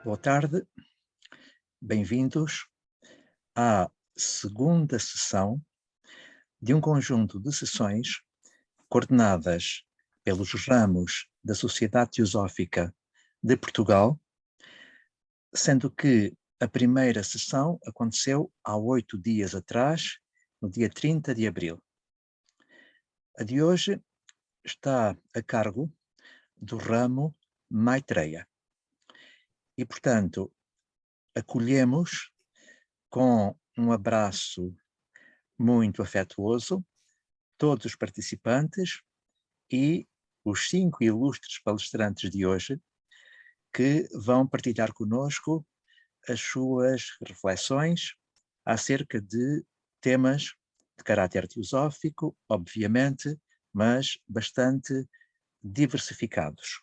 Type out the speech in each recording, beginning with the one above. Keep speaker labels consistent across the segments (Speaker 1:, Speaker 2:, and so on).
Speaker 1: Boa tarde, bem-vindos à segunda sessão de um conjunto de sessões coordenadas pelos ramos da Sociedade Teosófica de Portugal, sendo que a primeira sessão aconteceu há 8 dias atrás, no dia 30 de abril. A de hoje está a cargo do ramo Maitreya e, portanto, acolhemos com um abraço muito afetuoso todos os participantes e os 5 ilustres palestrantes de hoje que vão partilhar conosco as suas reflexões acerca de temas de caráter teosófico, obviamente, mas bastante diversificados.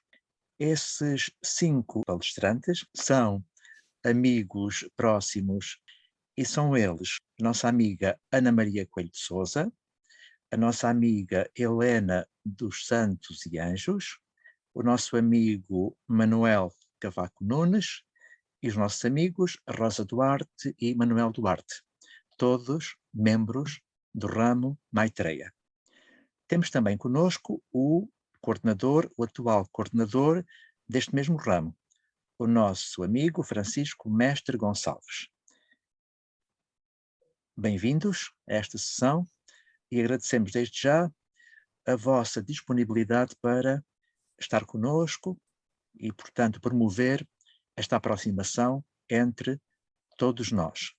Speaker 1: Esses 5 palestrantes são amigos próximos e são eles nossa amiga Ana Maria Coelho de Sousa, a nossa amiga Helena dos Santos e Anjos, o nosso amigo Manuel Cavaco Nunes e os nossos amigos Rosa Duarte e Manuel Duarte, todos membros do ramo Maitreya. Temos também conosco o atual coordenador deste mesmo ramo, o nosso amigo Francisco Mestre Gonçalves. Bem-vindos a esta sessão e agradecemos desde já a vossa disponibilidade para estar conosco e, portanto, promover esta aproximação entre todos nós.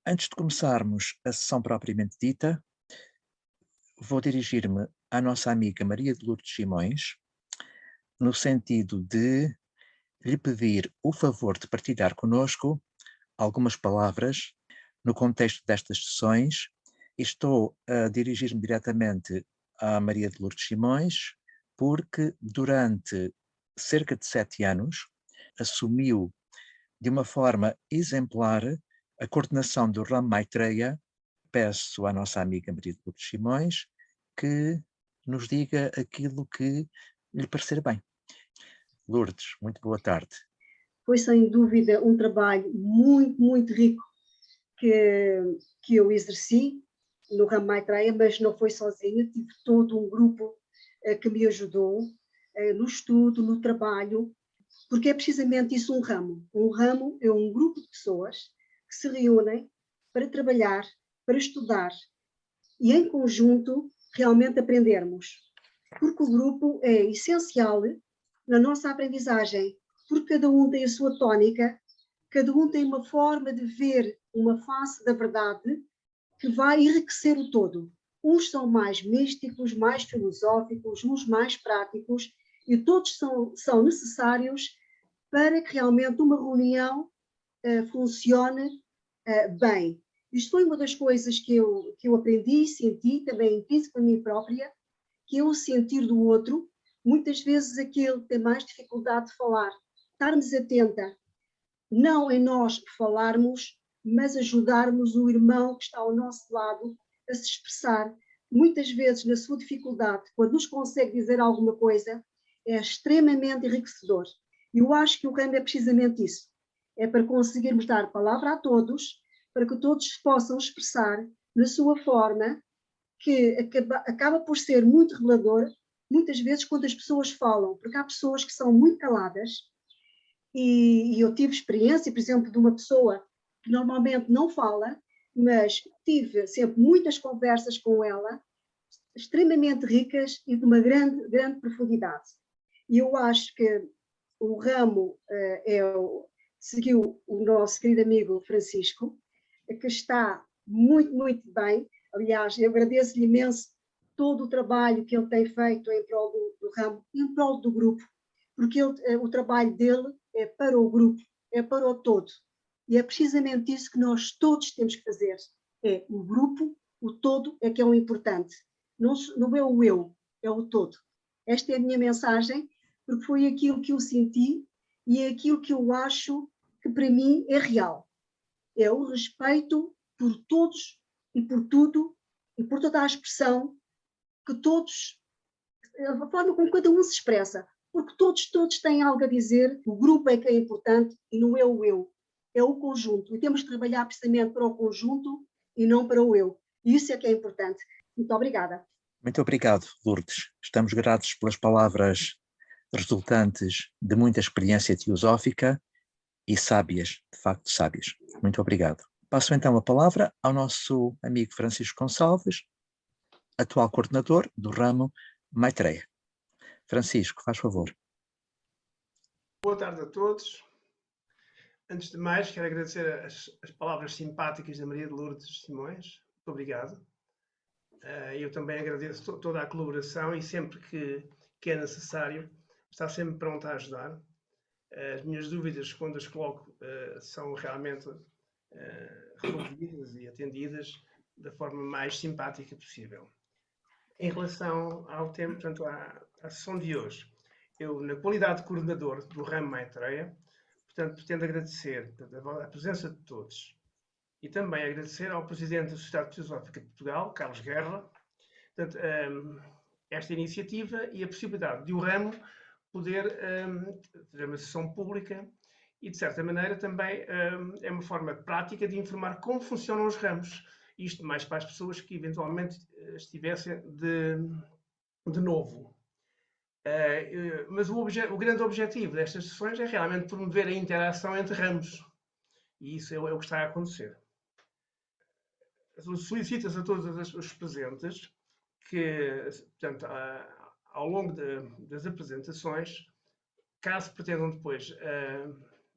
Speaker 1: Antes de começarmos a sessão propriamente dita, vou dirigir-me à nossa amiga Maria de Lourdes Simões, no sentido de lhe pedir o favor de partilhar conosco algumas palavras no contexto destas sessões. Estou a dirigir-me diretamente à Maria de Lourdes Simões, porque durante cerca de 7 anos assumiu de uma forma exemplar a coordenação do ramo Maitreya. Peço à nossa amiga Maria de Lourdes Simões que nos diga aquilo que lhe parecer bem. Lourdes, muito boa tarde.
Speaker 2: Foi sem dúvida um trabalho muito, muito rico que eu exerci no ramo Maitreya, mas não foi sozinha, tive todo um grupo que me ajudou no estudo, no trabalho, porque é precisamente isso um ramo. Um ramo é um grupo de pessoas que se reúnem para trabalhar, para estudar e em conjunto realmente aprendermos, porque o grupo é essencial na nossa aprendizagem, porque cada um tem a sua tónica, cada um tem uma forma de ver uma face da verdade que vai enriquecer o todo. Uns são mais místicos, mais filosóficos, uns mais práticos, e todos são necessários para que realmente uma reunião funcione bem. Isto foi uma das coisas que eu aprendi e senti, também fiz para mim própria, que é o sentir do outro. Muitas vezes aquele que tem mais dificuldade de falar, estarmos atenta, não em nós falarmos, mas ajudarmos o irmão que está ao nosso lado a se expressar. Muitas vezes, na sua dificuldade, quando nos consegue dizer alguma coisa, é extremamente enriquecedor. E eu acho que o ramo é precisamente isso. É para conseguirmos dar palavra a todos, para que todos possam expressar na sua forma, que acaba por ser muito revelador, muitas vezes quando as pessoas falam, porque há pessoas que são muito caladas, e eu tive experiência, por exemplo, de uma pessoa que normalmente não fala, mas tive sempre muitas conversas com ela, extremamente ricas e de uma grande, grande profundidade. E eu acho que o ramo seguiu o nosso querido amigo Francisco, que está muito, muito bem. Aliás, eu agradeço-lhe imenso todo o trabalho que ele tem feito em prol do ramo, em prol do grupo, porque o trabalho dele é para o grupo, é para o todo. E é precisamente isso que nós todos temos que fazer. É o grupo, o todo é que é o importante. Não é o eu, é o todo. Esta é a minha mensagem, porque foi aquilo que eu senti e é aquilo que eu acho que para mim é real. É o respeito por todos e por tudo e por toda a expressão que todos, a forma como cada um se expressa. porque todos têm algo a dizer, o grupo é que é importante e não é o eu, é o conjunto. E temos de trabalhar precisamente para o conjunto e não para o eu. E isso é que é importante. Muito obrigada.
Speaker 1: Muito obrigado, Lourdes. Estamos gratos pelas palavras resultantes de muita experiência teosófica e sábias, de facto sábias. Muito obrigado. Passo então a palavra ao nosso amigo Francisco Gonçalves, atual coordenador do ramo Maitreya. Francisco, faz favor.
Speaker 3: Boa tarde a todos. Antes de mais, quero agradecer as palavras simpáticas da Maria de Lourdes Simões. Muito obrigado. Eu também agradeço toda a colaboração e sempre que é necessário, está sempre pronta a ajudar. As minhas dúvidas, quando as coloco, são realmente resolvidas e atendidas da forma mais simpática possível. Em relação ao tema, portanto, à sessão de hoje, eu, na qualidade de coordenador do ramo Maitreya, portanto, pretendo agradecer a presença de todos e também agradecer ao Presidente da Sociedade Teosófica de Portugal, Carlos Guerra, portanto, esta iniciativa e a possibilidade de o ramo poder ter uma sessão pública e, de certa maneira, também é uma forma prática de informar como funcionam os ramos. Isto mais para as pessoas que eventualmente estivessem de novo. Mas o grande objetivo destas sessões é realmente promover a interação entre ramos. E isso é o que está a acontecer. Solicita-se a todos os presentes que, portanto, ao longo das apresentações, caso pretendam depois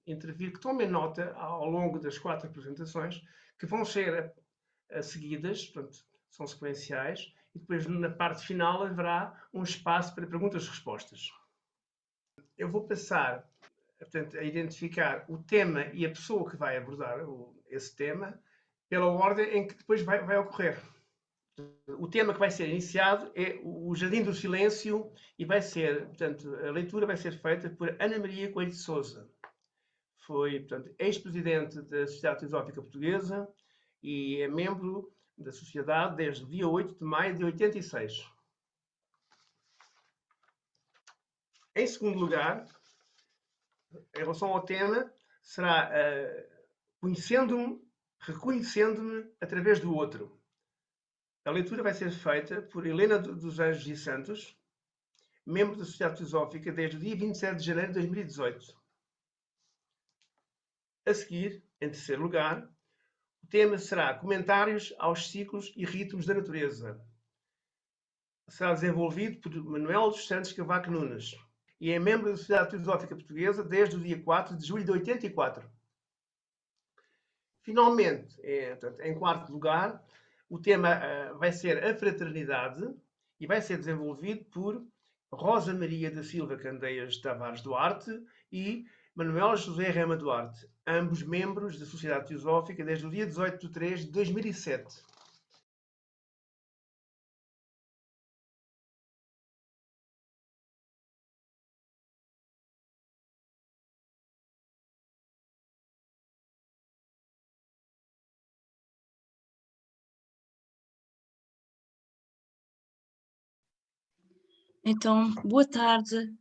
Speaker 3: intervir, que tomem nota ao longo das 4 apresentações, que vão ser seguidas, portanto, são sequenciais, e depois na parte final haverá um espaço para perguntas e respostas. Eu vou passar, portanto, a identificar o tema e a pessoa que vai abordar esse tema pela ordem em que depois vai ocorrer. O tema que vai ser iniciado é o Jardim do Silêncio e vai ser, portanto, a leitura vai ser feita por Ana Maria Coelho de Sousa. Foi, portanto, ex-presidente da Sociedade Teosófica Portuguesa e é membro da Sociedade desde o dia 8 de maio de 86. Em segundo lugar, em relação ao tema, será conhecendo-me, reconhecendo-me através do outro. A leitura vai ser feita por Helena dos Anjos e Santos, membro da Sociedade Teosófica desde o dia 27 de janeiro de 2018. A seguir, em terceiro lugar, o tema será Comentários aos ciclos e ritmos da natureza. Será desenvolvido por Manuel dos Santos Cavaco Nunes e é membro da Sociedade Teosófica Portuguesa desde o dia 4 de julho de 84. Finalmente, portanto, em quarto lugar, o tema vai ser a fraternidade e vai ser desenvolvido por Rosa Maria da Silva Candeias Tavares Duarte e Manuel José Rama Duarte, ambos membros da Sociedade Teosófica desde o dia 18 de 3 de 2007.
Speaker 4: Então, boa tarde,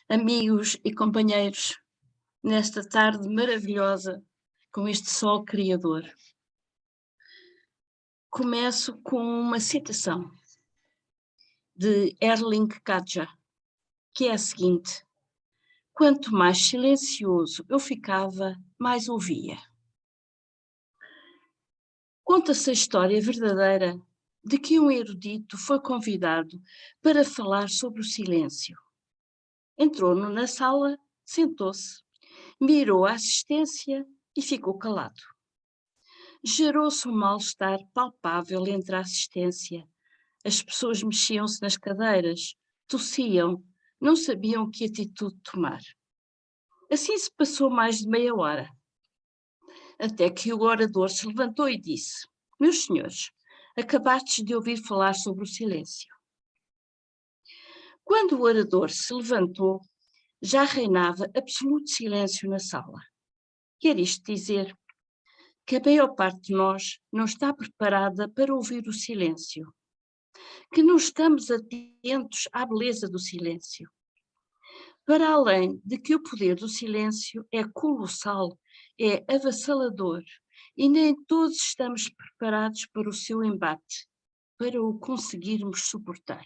Speaker 4: amigos e companheiros, nesta tarde maravilhosa, com este sol criador. Começo com uma citação de Erling Katja, que é a seguinte: quanto mais silencioso eu ficava, mais ouvia. Conta-se a história verdadeira de que um erudito foi convidado para falar sobre o silêncio. Entrou na sala, sentou-se, mirou a assistência e ficou calado. Gerou-se um mal-estar palpável entre a assistência. As pessoas mexiam-se nas cadeiras, tossiam, não sabiam que atitude tomar. Assim se passou mais de meia hora, até que o orador se levantou e disse: meus senhores, acabastes de ouvir falar sobre o silêncio. Quando o orador se levantou, já reinava absoluto silêncio na sala. Quer isto dizer que a maior parte de nós não está preparada para ouvir o silêncio, que não estamos atentos à beleza do silêncio. Para além de que o poder do silêncio é colossal, é avassalador, e nem todos estamos preparados para o seu embate, para o conseguirmos suportar.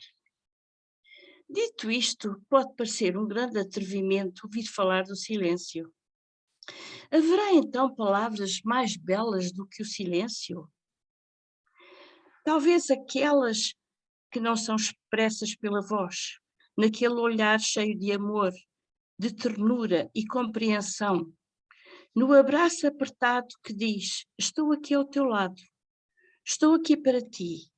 Speaker 4: Dito isto, pode parecer um grande atrevimento ouvir falar do silêncio. Haverá então palavras mais belas do que o silêncio? Talvez aquelas que não são expressas pela voz, naquele olhar cheio de amor, de ternura e compreensão, no abraço apertado que diz: estou aqui ao teu lado, estou aqui para ti,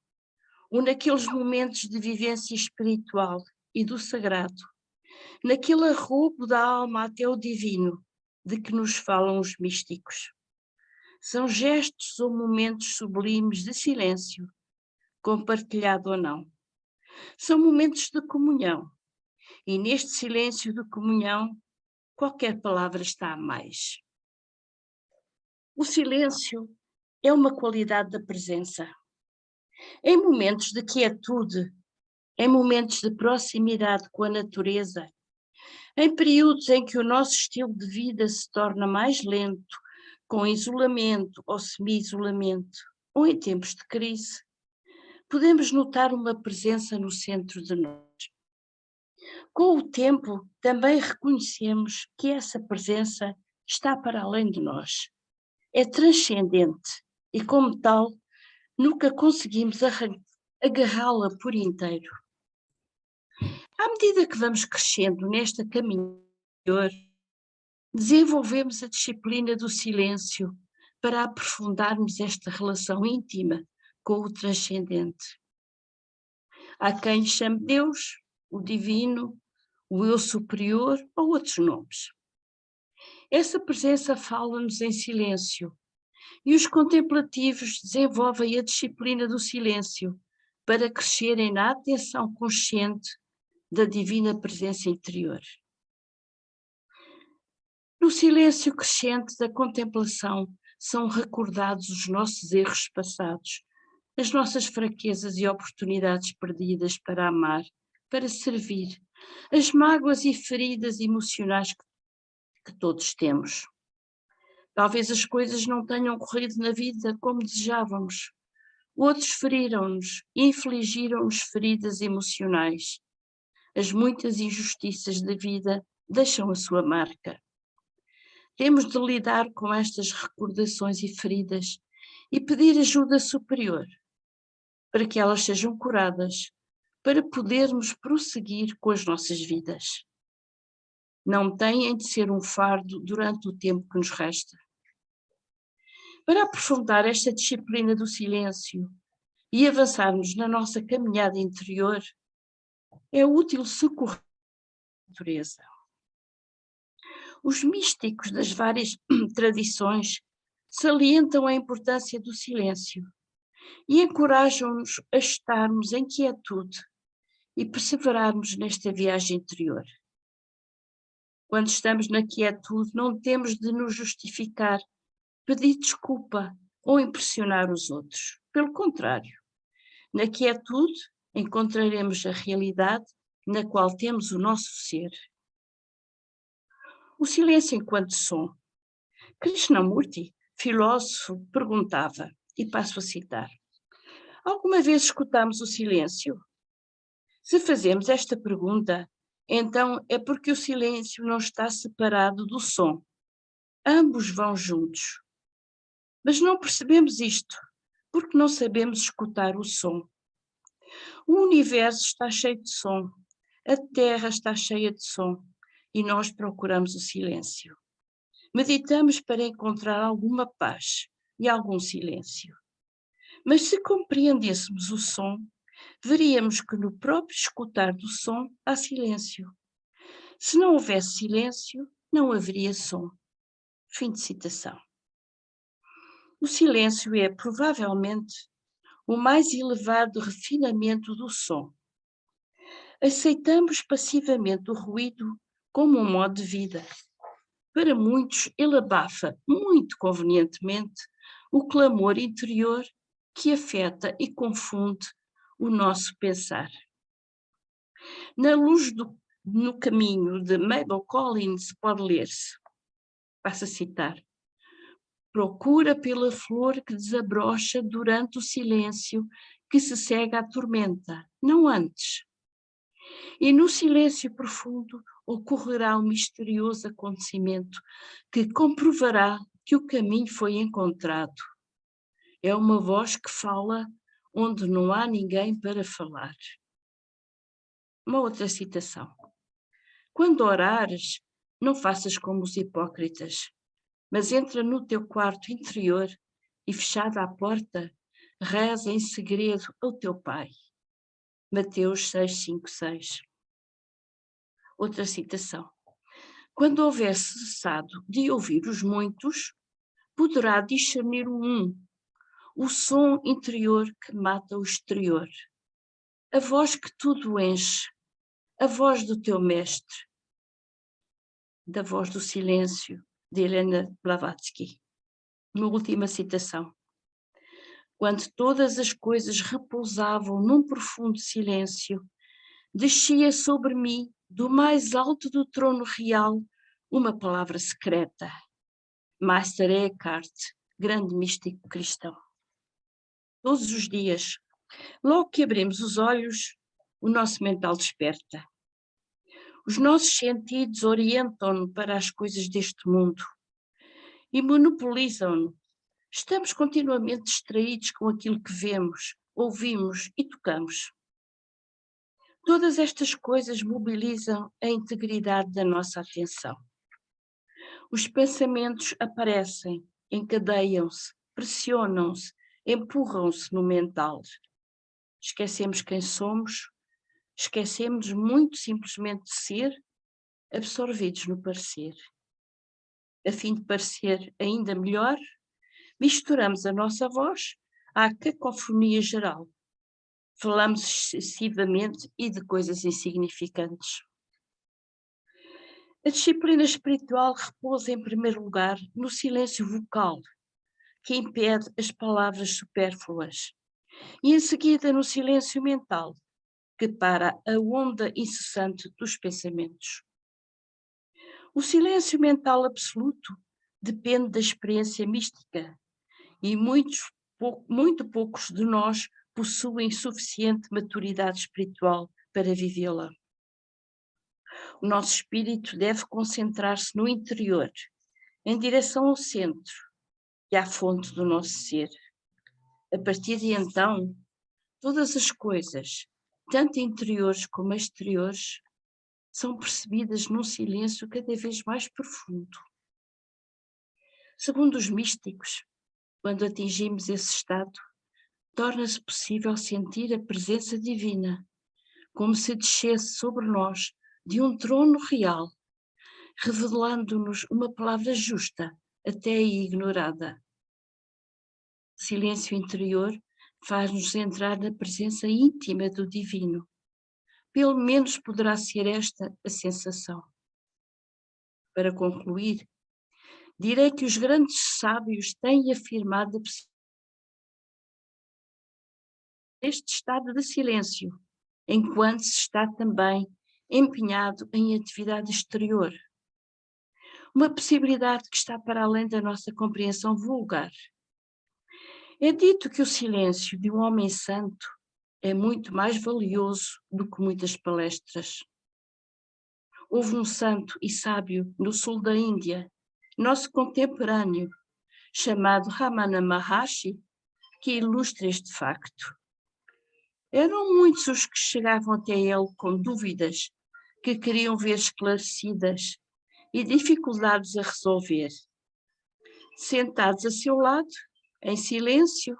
Speaker 4: ou naqueles momentos de vivência espiritual e do sagrado, naquele arrobo da alma até o divino, de que nos falam os místicos. São gestos ou momentos sublimes de silêncio, compartilhado ou não. São momentos de comunhão, e neste silêncio de comunhão, qualquer palavra está a mais. O silêncio é uma qualidade da presença. Em momentos de quietude, em momentos de proximidade com a natureza, em períodos em que o nosso estilo de vida se torna mais lento, com isolamento ou semi-isolamento, ou em tempos de crise, podemos notar uma presença no centro de nós. Com o tempo, também reconhecemos que essa presença está para além de nós. É transcendente e, como tal, nunca conseguimos agarrá-la por inteiro. À medida que vamos crescendo nesta caminhada, desenvolvemos a disciplina do silêncio para aprofundarmos esta relação íntima com o transcendente. Há quem lhe chame Deus, o divino, o eu superior ou outros nomes. Essa presença fala-nos em silêncio e os contemplativos desenvolvem a disciplina do silêncio para crescerem na atenção consciente da divina presença interior. No silêncio crescente da contemplação são recordados os nossos erros passados, as nossas fraquezas e oportunidades perdidas para amar, para servir, as mágoas e feridas emocionais que todos temos. Talvez as coisas não tenham corrido na vida como desejávamos. Outros feriram-nos e infligiram-nos feridas emocionais. As muitas injustiças da vida deixam a sua marca. Temos de lidar com estas recordações e feridas e pedir ajuda superior para que elas sejam curadas, para podermos prosseguir com as nossas vidas. Não têm de ser um fardo durante o tempo que nos resta. Para aprofundar esta disciplina do silêncio e avançarmos na nossa caminhada interior, é útil socorrer a natureza. Os místicos das várias tradições salientam a importância do silêncio e encorajam-nos a estarmos em quietude e perseverarmos nesta viagem interior. Quando estamos na quietude, não temos de nos justificar, pedir desculpa ou impressionar os outros. Pelo contrário, na quietude encontraremos a realidade na qual temos o nosso ser. O silêncio enquanto som. Krishnamurti, filósofo, perguntava, e passo a citar: alguma vez escutamos o silêncio? Se fazemos esta pergunta, então é porque o silêncio não está separado do som. Ambos vão juntos. Mas não percebemos isto, porque não sabemos escutar o som. O universo está cheio de som, a terra está cheia de som, e nós procuramos o silêncio. Meditamos para encontrar alguma paz e algum silêncio. Mas se compreendêssemos o som, veríamos que no próprio escutar do som há silêncio. Se não houvesse silêncio, não haveria som. Fim de citação. O silêncio é, provavelmente, o mais elevado refinamento do som. Aceitamos passivamente o ruído como um modo de vida. Para muitos, ele abafa, muito convenientemente, o clamor interior que afeta e confunde o nosso pensar. Na luz no Caminho, de Mabel Collins, pode ler-se. Passo a citar. Procura pela flor que desabrocha durante o silêncio que se segue à tormenta, não antes. E no silêncio profundo ocorrerá um misterioso acontecimento que comprovará que o caminho foi encontrado. É uma voz que fala onde não há ninguém para falar. Uma outra citação. Quando orares, não faças como os hipócritas, mas entra no teu quarto interior e, fechada a porta, reza em segredo ao teu Pai. Mateus 6, 5, 6. Outra citação. Quando houver cessado de ouvir os muitos, poderá discernir o som interior que mata o exterior, a voz que tudo enche, a voz do teu mestre, da voz do silêncio, de Helena Blavatsky. Uma última citação. Quando todas as coisas repousavam num profundo silêncio, descia sobre mim, do mais alto do trono real, uma palavra secreta. Meister Eckhart, grande místico cristão. Todos os dias, logo que abrimos os olhos, o nosso mental desperta. Os nossos sentidos orientam-no para as coisas deste mundo e monopolizam-no. Estamos continuamente distraídos com aquilo que vemos, ouvimos e tocamos. Todas estas coisas mobilizam a integridade da nossa atenção. Os pensamentos aparecem, encadeiam-se, pressionam-se, empurram-se no mental. Esquecemos quem somos, esquecemos muito simplesmente de ser, absorvidos no parecer. A fim de parecer ainda melhor, misturamos a nossa voz à cacofonia geral. Falamos excessivamente e de coisas insignificantes. A disciplina espiritual repousa em primeiro lugar no silêncio vocal, que impede as palavras supérfluas, e em seguida no silêncio mental, que para a onda incessante dos pensamentos. O silêncio mental absoluto depende da experiência mística, e muito poucos de nós possuem suficiente maturidade espiritual para vivê-la. O nosso espírito deve concentrar-se no interior, em direção ao centro, que é a fonte do nosso ser. A partir de então, todas as coisas, tanto interiores como exteriores, são percebidas num silêncio cada vez mais profundo. Segundo os místicos, quando atingimos esse estado, torna-se possível sentir a presença divina, como se descesse sobre nós de um trono real, revelando-nos uma palavra justa, até aí ignorada. O silêncio interior faz-nos entrar na presença íntima do divino. Pelo menos poderá ser esta a sensação. Para concluir, direi que os grandes sábios têm afirmado este estado de silêncio, enquanto se está também empenhado em atividade exterior. Uma possibilidade que está para além da nossa compreensão vulgar. É dito que o silêncio de um homem santo é muito mais valioso do que muitas palestras. Houve um santo e sábio no sul da Índia, nosso contemporâneo, chamado Ramana Maharshi, que ilustra este facto. Eram muitos os que chegavam até ele com dúvidas que queriam ver esclarecidas e dificuldades a resolver. Sentados a seu lado, em silêncio,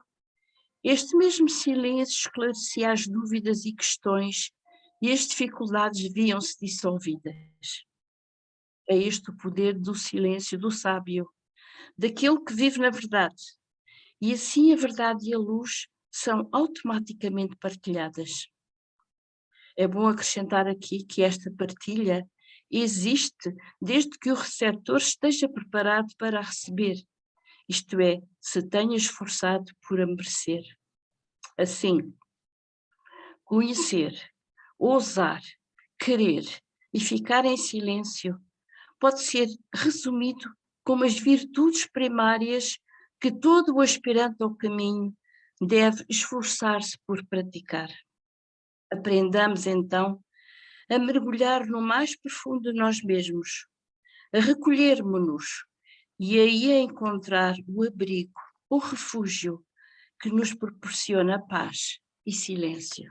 Speaker 4: este mesmo silêncio esclarecia as dúvidas e questões e as dificuldades viam-se dissolvidas. É este o poder do silêncio do sábio, daquele que vive na verdade, e assim a verdade e a luz são automaticamente partilhadas. É bom acrescentar aqui que esta partilha existe desde que o receptor esteja preparado para a receber, isto é, se tenha esforçado por a merecer. Assim, conhecer, ousar, querer, e ficar em silêncio pode ser resumido como as virtudes primárias que todo o aspirante ao caminho deve esforçar-se por praticar. Aprendamos, então, a mergulhar no mais profundo de nós mesmos, a recolhermos-nos e aí a encontrar o abrigo, o refúgio que nos proporciona paz e silêncio.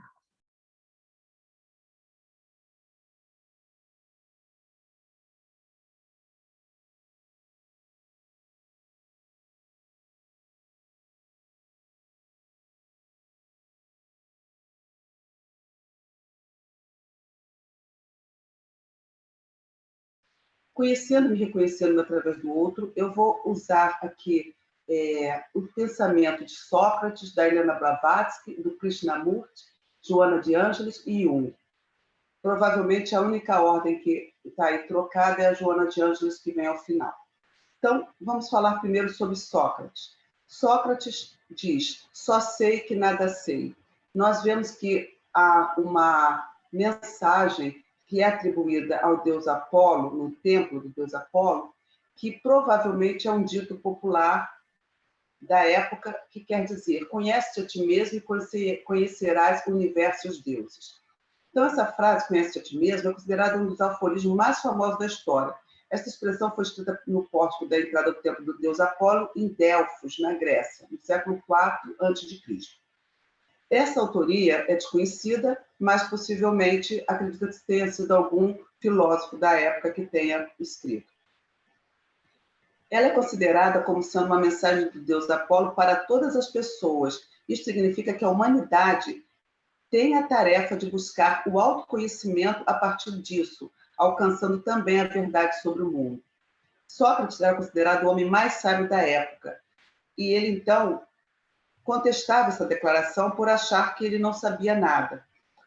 Speaker 5: Conhecendo-me e reconhecendo-me através do outro, eu vou usar aqui o pensamento de Sócrates, da Helena Blavatsky, do Krishnamurti, Joana de Ângelis e Jung. Provavelmente a única ordem que está aí trocada é a Joana de Ângelis, que vem ao final. Então, vamos falar primeiro sobre Sócrates. Sócrates diz: só sei que nada sei. Nós vemos que há uma mensagem que é atribuída ao deus Apolo, no templo do deus Apolo, que provavelmente é um dito popular da época, que quer dizer: conhece-te a ti mesmo e conhecerás o universo e os deuses. Então, essa frase, conhece-te a ti mesmo, é considerada um dos aforismos mais famosos da história. Essa expressão foi escrita no pórtico da entrada do templo do deus Apolo, em Delfos, na Grécia, no século IV a.C. Essa autoria é desconhecida, mas possivelmente acredita-se que tenha sido algum filósofo da época que tenha escrito. Ela é considerada como sendo uma mensagem do deus Apolo para todas as pessoas. Isso significa que a humanidade tem a tarefa de buscar o autoconhecimento a partir disso, alcançando também a verdade sobre o mundo. Sócrates era considerado o homem mais sábio da época, e ele, então, contestava essa declaração por achar que ele não sabia nada.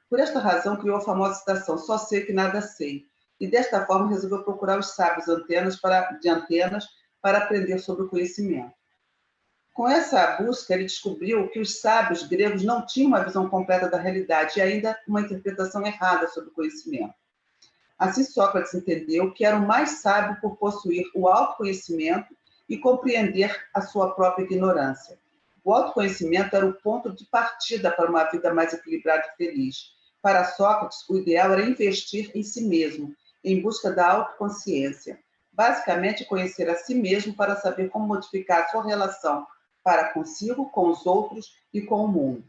Speaker 5: Por esta razão, criou a famosa citação: só sei que nada sei, e desta forma resolveu procurar os sábios de Atenas para aprender sobre o conhecimento. Com essa busca, ele descobriu que os sábios gregos não tinham uma visão completa da realidade e ainda uma interpretação errada sobre o conhecimento. Assim, Sócrates entendeu que era o mais sábio por possuir o autoconhecimento e compreender a sua própria ignorância. O autoconhecimento era o ponto de partida para uma vida mais equilibrada e feliz. Para Sócrates, o ideal era investir em si mesmo, em busca da autoconsciência. Basicamente, conhecer a si mesmo para saber como modificar a sua relação para consigo, com os outros e com o mundo.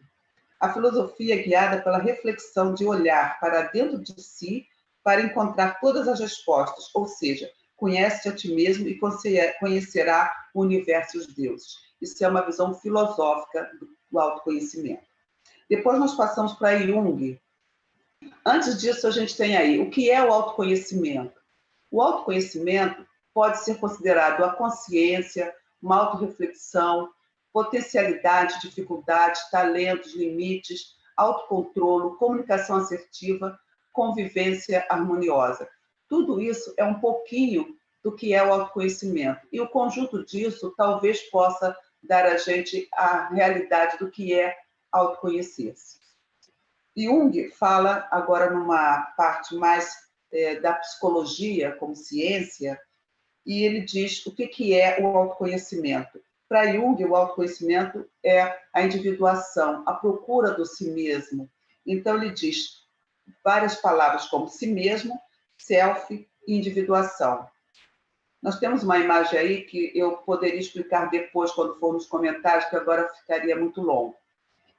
Speaker 5: A filosofia é guiada pela reflexão de olhar para dentro de si para encontrar todas as respostas, ou seja, conhece-te a ti mesmo e conhecerá o universo e os deuses. Isso é uma visão filosófica do autoconhecimento. Depois nós passamos para Jung. Antes disso, a gente tem aí o que é o autoconhecimento. O autoconhecimento pode ser considerado a consciência, uma autorreflexão, potencialidade, dificuldades, talentos, limites, autocontrole, comunicação assertiva, convivência harmoniosa. Tudo isso é um pouquinho do que é o autoconhecimento. E o conjunto disso talvez possa dar a gente a realidade do que é autoconhecer-se. Jung fala agora numa parte mais da psicologia como ciência, e ele diz o que é o autoconhecimento. Para Jung, o autoconhecimento é a individuação, a procura do si mesmo. Então, ele diz várias palavras como si mesmo, self e individuação. Nós temos uma imagem aí que eu poderia explicar depois, quando for nos comentários, que agora ficaria muito longo.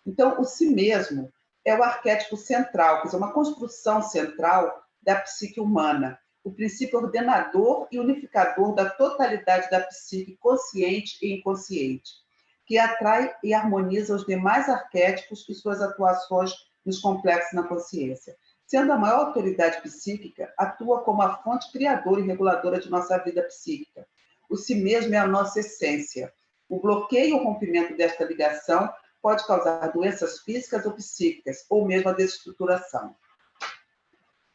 Speaker 5: Então, o si mesmo é o arquétipo central, quer dizer, uma construção central da psique humana, o princípio ordenador e unificador da totalidade da psique consciente e inconsciente, que atrai e harmoniza os demais arquétipos e suas atuações nos complexos na consciência. Sendo a maior autoridade psíquica, atua como a fonte criadora e reguladora de nossa vida psíquica. O si mesmo é a nossa essência. O bloqueio ou rompimento desta ligação pode causar doenças físicas ou psíquicas, ou mesmo a desestruturação.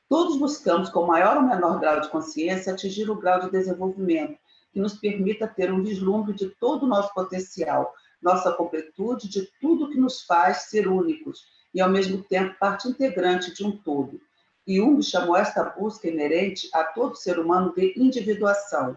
Speaker 5: Todos buscamos, com maior ou menor grau de consciência, atingir o grau de desenvolvimento que nos permita ter um vislumbre de todo o nosso potencial, nossa completude, de tudo que nos faz ser únicos e, ao mesmo tempo, parte integrante de um todo. Jung chamou esta busca inerente a todo ser humano de individuação.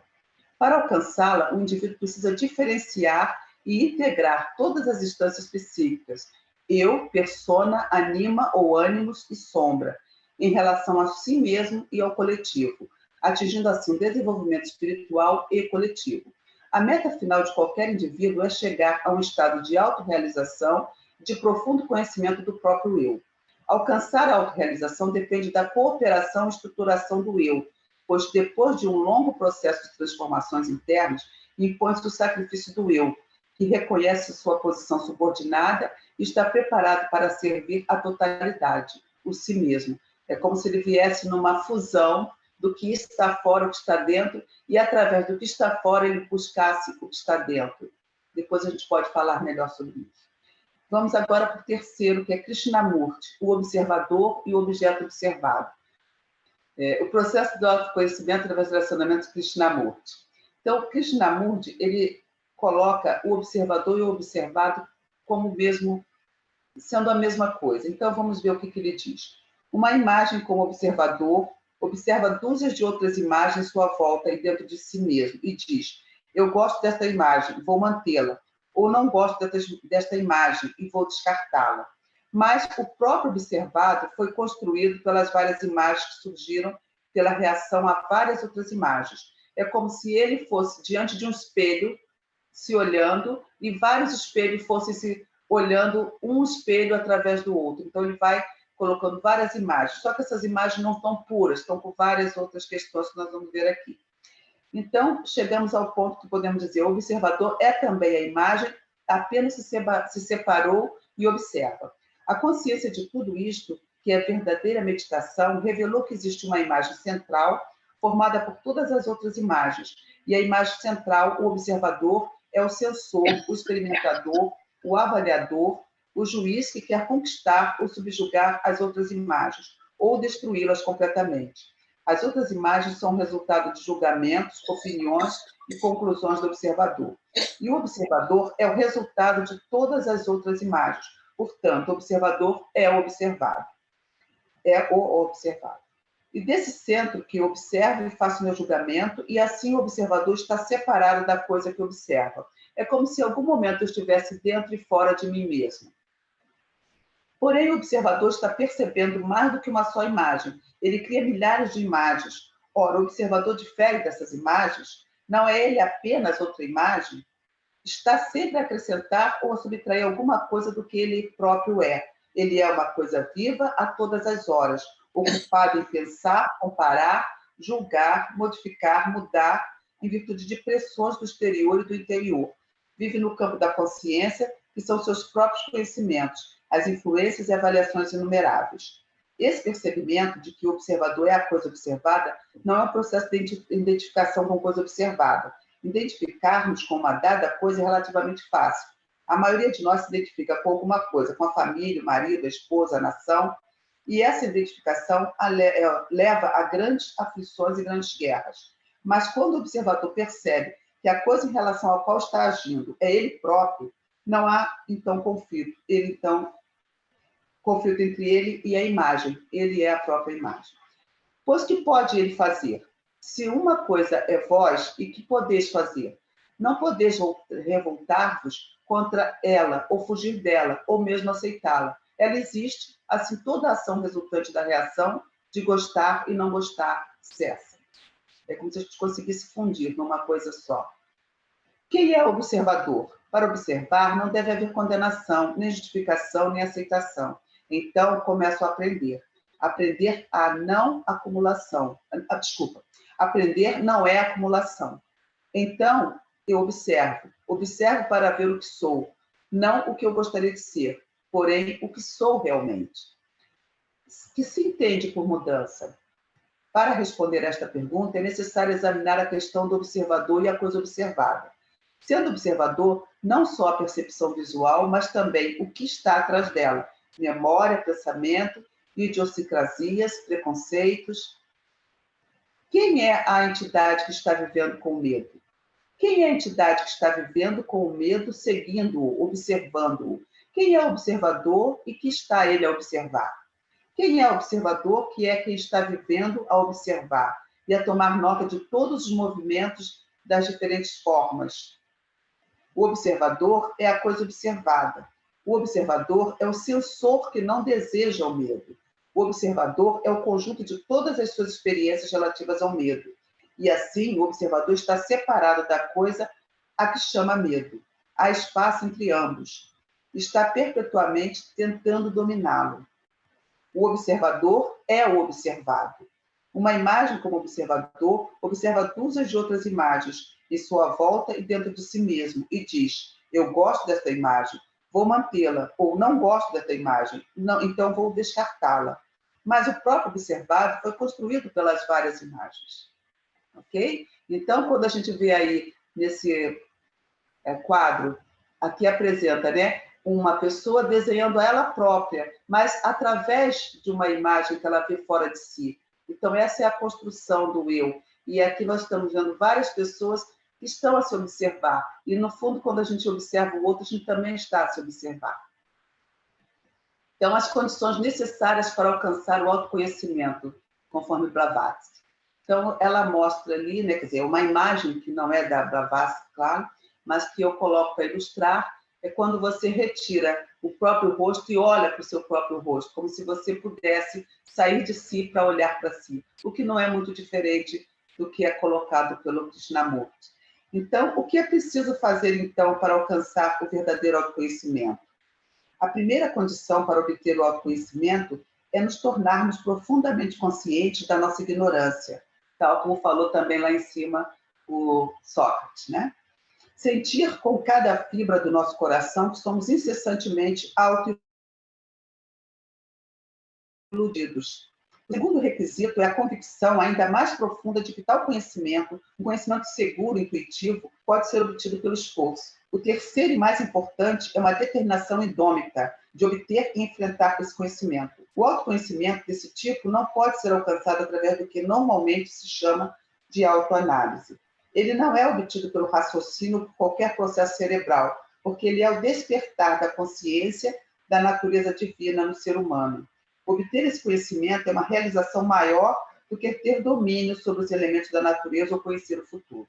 Speaker 5: Para alcançá-la, o indivíduo precisa diferenciar e integrar todas as instâncias psíquicas, eu, persona, anima ou ânimos e sombra, em relação a si mesmo e ao coletivo, atingindo assim o desenvolvimento espiritual e coletivo. A meta final de qualquer indivíduo é chegar a um estado de autorrealização, de profundo conhecimento do próprio eu. Alcançar a autorrealização depende da cooperação e estruturação do eu, pois depois de um longo processo de transformações internas, impõe-se o sacrifício do eu, que reconhece sua posição subordinada e está preparado para servir a totalidade, o si mesmo. É como se ele viesse numa fusão do que está fora, o que está dentro, e através do que está fora ele buscasse o que está dentro. Depois a gente pode falar melhor sobre isso. Vamos agora para o terceiro, que é Krishnamurti, o observador e o objeto observado. O processo do autoconhecimento através do relacionamento Krishnamurti. Então, Krishnamurti, ele coloca o observador e o observado como mesmo, sendo a mesma coisa. Então, vamos ver o que ele diz. Uma imagem como observador observa dúzias de outras imagens à sua volta e dentro de si mesmo e diz: eu gosto desta imagem, vou mantê-la, ou não gosto desta imagem e vou descartá-la. Mas o próprio observado foi construído pelas várias imagens que surgiram pela reação a várias outras imagens. É como se ele fosse diante de um espelho, se olhando, e vários espelhos fossem se olhando um espelho através do outro. Então, ele vai colocando várias imagens, só que essas imagens não estão puras, estão com várias outras questões que nós vamos ver aqui. Então, chegamos ao ponto que podemos dizer, o observador é também a imagem, apenas se separou e observa. A consciência de tudo isto, que é a verdadeira meditação, revelou que existe uma imagem central, formada por todas as outras imagens, e a imagem central, o observador, é o sensor, o experimentador, o avaliador, o juiz que quer conquistar ou subjugar as outras imagens, ou destruí-las completamente. As outras imagens são resultado de julgamentos, opiniões e conclusões do observador. E o observador é o resultado de todas as outras imagens. Portanto, o observador é o observado. É o observado. E desse centro que observo e faço meu julgamento, e assim o observador está separado da coisa que observa. É como se em algum momento eu estivesse dentro e fora de mim mesmo. Porém, o observador está percebendo mais do que uma só imagem. Ele cria milhares de imagens. Ora, o observador difere dessas imagens. Não é ele apenas outra imagem? Está sempre a acrescentar ou a subtrair alguma coisa do que ele próprio é. Ele é uma coisa viva a todas as horas, ocupado em pensar, comparar, julgar, modificar, mudar, em virtude de pressões do exterior e do interior. Vive no campo da consciência, que são seus próprios conhecimentos, as influências e avaliações inumeráveis. Esse percebimento de que o observador é a coisa observada não é um processo de identificação com coisa observada. Identificar-nos com uma dada coisa é relativamente fácil. A maioria de nós se identifica com alguma coisa, com a família, o marido, a esposa, a nação, e essa identificação leva a grandes aflições e grandes guerras. Mas quando o observador percebe que a coisa em relação ao qual está agindo é ele próprio, não há, então, conflito. Conflito entre ele e a imagem. Ele é a própria imagem. Pois que pode ele fazer? Se uma coisa é vós, e que podeis fazer? Não podeis revoltar-vos contra ela, ou fugir dela, ou mesmo aceitá-la. Ela existe, assim toda ação resultante da reação de gostar e não gostar cessa. É como se a gente conseguisse fundir numa coisa só. Quem é o observador? Para observar, não deve haver condenação, nem justificação, nem aceitação. Então, começo a aprender. Aprender a não acumulação. Aprender não é acumulação. Então, eu observo. Observo para ver o que sou, não o que eu gostaria de ser, porém o que sou realmente. Que se entende por mudança? Para responder a esta pergunta, é necessário examinar a questão do observador e a coisa observada. Sendo observador, não só a percepção visual, mas também o que está atrás dela. Memória, pensamento, idiosincrasias, preconceitos. Quem é a entidade que está vivendo com medo? Quem é a entidade que está vivendo com o medo, seguindo-o, observando-o? Quem é o observador e que está ele a observar? Quem é observador? Que é quem está vivendo a observar e a tomar nota de todos os movimentos das diferentes formas. O observador é a coisa observada. O observador é o sensor que não deseja o medo. O observador é o conjunto de todas as suas experiências relativas ao medo. E assim, o observador está separado da coisa a que chama medo. Há espaço entre ambos. Está perpetuamente tentando dominá-lo. O observador é o observado. Uma imagem como observador observa dúzias de outras imagens em sua volta e dentro de si mesmo e diz: eu gosto desta imagem, vou mantê-la, ou não gosto desta imagem, não, então vou descartá-la. Mas o próprio observado foi construído pelas várias imagens. Ok? Então, quando a gente vê aí nesse quadro, aqui apresenta, né, uma pessoa desenhando ela própria, mas através de uma imagem que ela vê fora de si. Então, essa é a construção do eu. E aqui nós estamos vendo várias pessoas que estão a se observar. E, no fundo, quando a gente observa o outro, a gente também está a se observar. Então, as condições necessárias para alcançar o autoconhecimento, conforme Blavatsky. Então, ela mostra ali, né, quer dizer, uma imagem que não é da Blavatsky, claro, mas que eu coloco para ilustrar, é quando você retira o próprio rosto e olha para o seu próprio rosto, como se você pudesse sair de si para olhar para si, o que não é muito diferente do que é colocado pelo Krishnamurti. Então, o que é preciso fazer, então, para alcançar o verdadeiro autoconhecimento? A primeira condição para obter o autoconhecimento é nos tornarmos profundamente conscientes da nossa ignorância, tal como falou também lá em cima o Sócrates, né? Sentir com cada fibra do nosso coração que somos incessantemente auto-iludidos. O segundo requisito é a convicção ainda mais profunda de que tal conhecimento, um conhecimento seguro, intuitivo, pode ser obtido pelo esforço. O terceiro e mais importante é uma determinação indômita de obter e enfrentar esse conhecimento. O autoconhecimento desse tipo não pode ser alcançado através do que normalmente se chama de autoanálise. Ele não é obtido pelo raciocínio ou por qualquer processo cerebral, porque ele é o despertar da consciência da natureza divina no ser humano. Obter esse conhecimento é uma realização maior do que ter domínio sobre os elementos da natureza ou conhecer o futuro.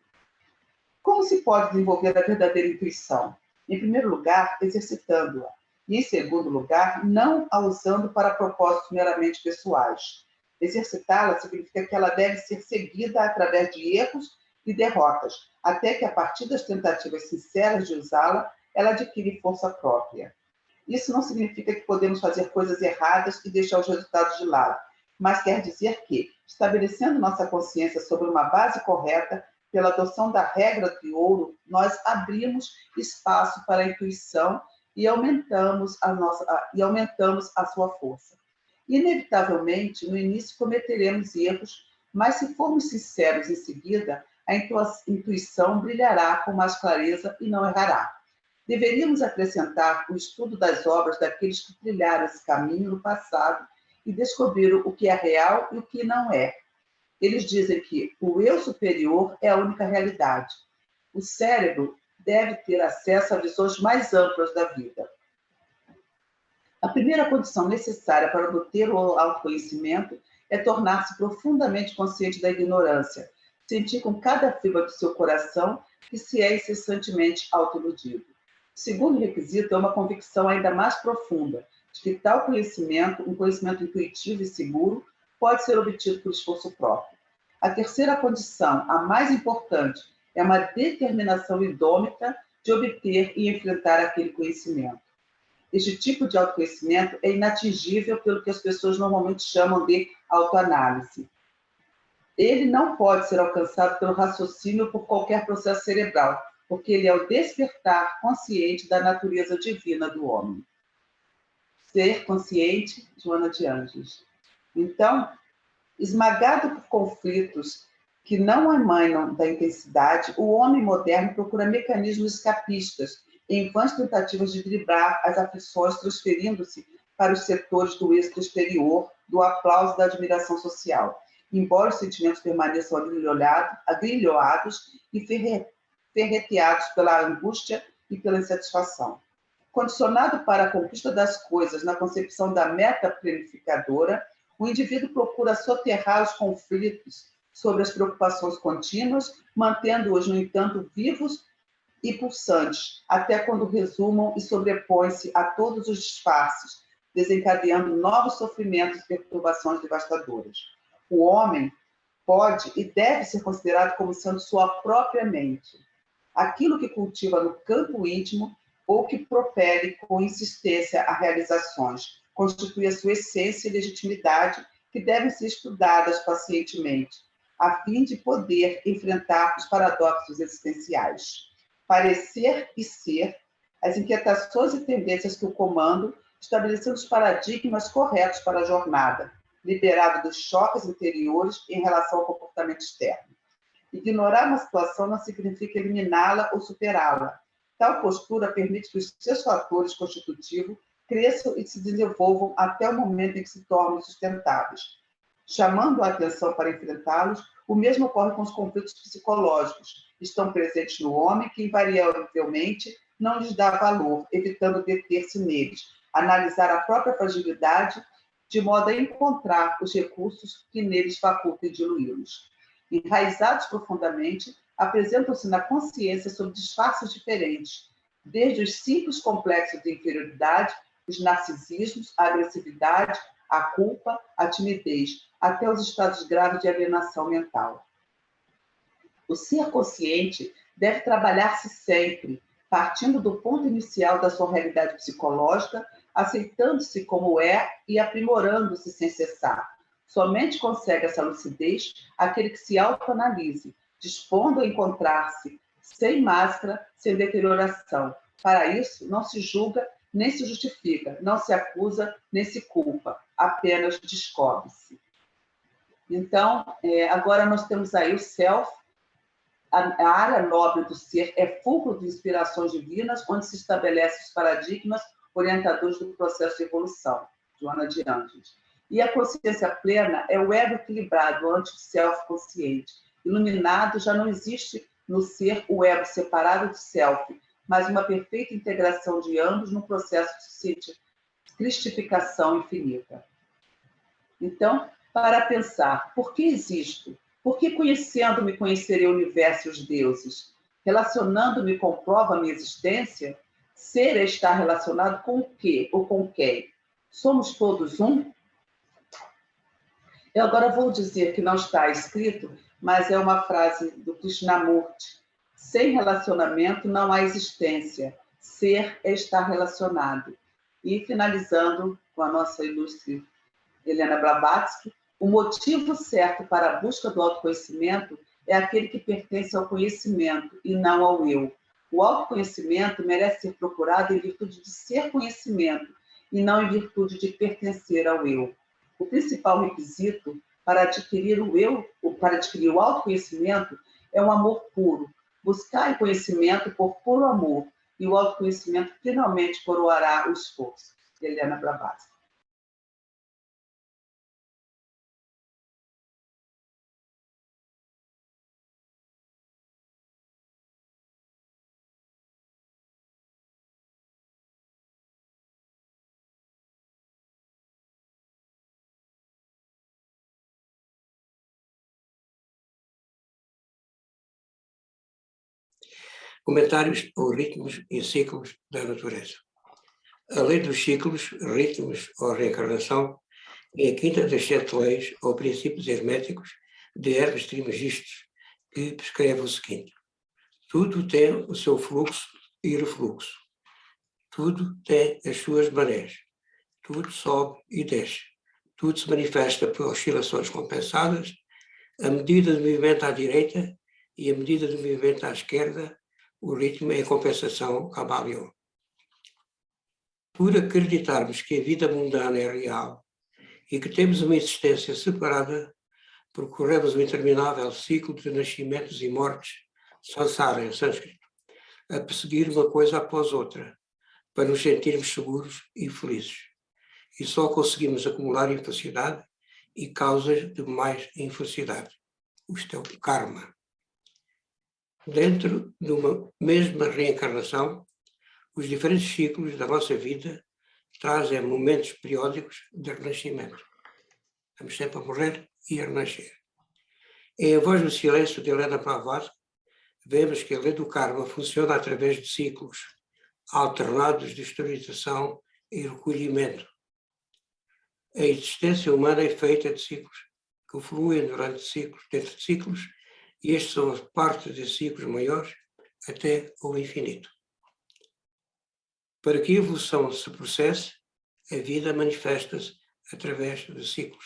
Speaker 5: Como se pode desenvolver a verdadeira intuição? Em primeiro lugar, exercitando-a. E, em segundo lugar, não a usando para propósitos meramente pessoais. Exercitá-la significa que ela deve ser seguida através de erros e derrotas, até que, a partir das tentativas sinceras de usá-la, ela adquire força própria. Isso não significa que podemos fazer coisas erradas e deixar os resultados de lado, mas quer dizer que, estabelecendo nossa consciência sobre uma base correta, pela adoção da regra de ouro, nós abrimos espaço para a intuição e aumentamos a sua força. Inevitavelmente, no início cometeremos erros, mas se formos sinceros em seguida, a intuição brilhará com mais clareza e não errará. Deveríamos acrescentar o estudo das obras daqueles que trilharam esse caminho no passado e descobriram o que é real e o que não é. Eles dizem que o eu superior é a única realidade. O cérebro deve ter acesso a visões mais amplas da vida. A primeira condição necessária para obter o autoconhecimento é tornar-se profundamente consciente da ignorância, sentir com cada fibra do seu coração que se é incessantemente autoiludido. O segundo requisito é uma convicção ainda mais profunda de que tal conhecimento, um conhecimento intuitivo e seguro, pode ser obtido por esforço próprio. A terceira condição, a mais importante, é uma determinação indômita de obter e enfrentar aquele conhecimento. Este tipo de autoconhecimento é inatingível pelo que as pessoas normalmente chamam de autoanálise. Ele não pode ser alcançado pelo raciocínio ou por qualquer processo cerebral, porque ele é o despertar consciente da natureza divina do homem. Ser consciente, Joana de Ângeles. Então, esmagado por conflitos que não emanam da intensidade, o homem moderno procura mecanismos escapistas em vãs tentativas de driblar as aflições, transferindo-se para os setores do êxito exterior, do aplauso e da admiração social, embora os sentimentos permaneçam agrilhoados e ferreteados pela angústia e pela insatisfação. Condicionado para a conquista das coisas na concepção da meta planificadora, o indivíduo procura soterrar os conflitos sobre as preocupações contínuas, mantendo-os, no entanto, vivos e pulsantes, até quando resumam e sobrepõem-se a todos os disfarces, desencadeando novos sofrimentos e perturbações devastadoras. O homem pode e deve ser considerado como sendo sua própria mente, aquilo que cultiva no campo íntimo ou que propele com insistência a realizações, constitui a sua essência e legitimidade, que devem ser estudadas pacientemente, a fim de poder enfrentar os paradoxos existenciais. Parecer e ser, as inquietações e tendências que o comandam, estabelecendo os paradigmas corretos para a jornada, liberado dos choques interiores em relação ao comportamento externo. Ignorar uma situação não significa eliminá-la ou superá-la. Tal postura permite que os seus fatores constitutivos cresçam e se desenvolvam até o momento em que se tornem sustentáveis. Chamando a atenção para enfrentá-los, o mesmo ocorre com os conflitos psicológicos. Estão presentes no homem que, invariavelmente, não lhes dá valor, evitando deter-se neles, analisar a própria fragilidade, de modo a encontrar os recursos que neles facultem diluí-los. Enraizados profundamente, apresentam-se na consciência sob disfarces diferentes, desde os simples complexos de inferioridade, os narcisismos, a agressividade, a culpa, a timidez, até os estados graves de alienação mental. O ser consciente deve trabalhar-se sempre, partindo do ponto inicial da sua realidade psicológica, aceitando-se como é e aprimorando-se sem cessar. Somente consegue essa lucidez aquele que se autoanalise, dispondo a encontrar-se sem máscara, sem deterioração. Para isso, não se julga nem se justifica, não se acusa nem se culpa, apenas descobre-se. Então, agora nós temos aí o self, a área nobre do ser é fulcro de inspirações divinas, onde se estabelecem os paradigmas orientadores do processo de evolução, Joana de Ângeles. E a consciência plena é o ego equilibrado ante o self consciente. Iluminado, já não existe no ser o ego separado do self, mas uma perfeita integração de ambos num processo de cristificação infinita. Então, para pensar, por que existo? Por que conhecendo-me conhecerei o universo e os deuses? Relacionando-me comprova a minha existência? Ser é estar relacionado com o quê ou com quem? Somos todos um? Eu agora vou dizer que não está escrito, mas é uma frase do Krishnamurti. Sem relacionamento não há existência. Ser é estar relacionado. E finalizando com a nossa ilustre Helena Blavatsky, o motivo certo para a busca do autoconhecimento é aquele que pertence ao conhecimento e não ao eu. O autoconhecimento merece ser procurado em virtude de ser conhecimento e não em virtude de pertencer ao eu. O principal requisito para adquirir o eu, para adquirir o autoconhecimento, é um amor puro. Buscar o conhecimento por puro amor, e o autoconhecimento finalmente coroará o esforço. Helena Blavatsky.
Speaker 6: Comentários ou ritmos e ciclos da natureza. A lei dos ciclos, ritmos ou reencarnação é a quinta das 7 leis ou princípios herméticos de Hermes Trismegisto, que prescreve o seguinte: tudo tem o seu fluxo e refluxo, tudo tem as suas marés, tudo sobe e desce, tudo se manifesta por oscilações compensadas, a medida do movimento à direita e a medida do movimento à esquerda, o ritmo é a compensação camaleão. Por acreditarmos que a vida mundana é real e que temos uma existência separada, percorremos um interminável ciclo de nascimentos e mortes, samsara em sânscrito, a perseguir uma coisa após outra, para nos sentirmos seguros e felizes. E só conseguimos acumular infelicidade e causas de mais infelicidade. Isto é o karma. Dentro de uma mesma reencarnação, Os diferentes ciclos da nossa vida trazem momentos periódicos de renascimento. Estamos sempre a morrer e a renascer. Em A Voz do Silêncio, de Helena Blavatsky, vemos que a lei do karma funciona através de ciclos alternados de esterilização e recolhimento. A existência humana é feita de ciclos que fluem durante ciclos, dentro de ciclos, e estes são parte de ciclos maiores até ao infinito. Para que a evolução se processe, a vida manifesta-se através de ciclos.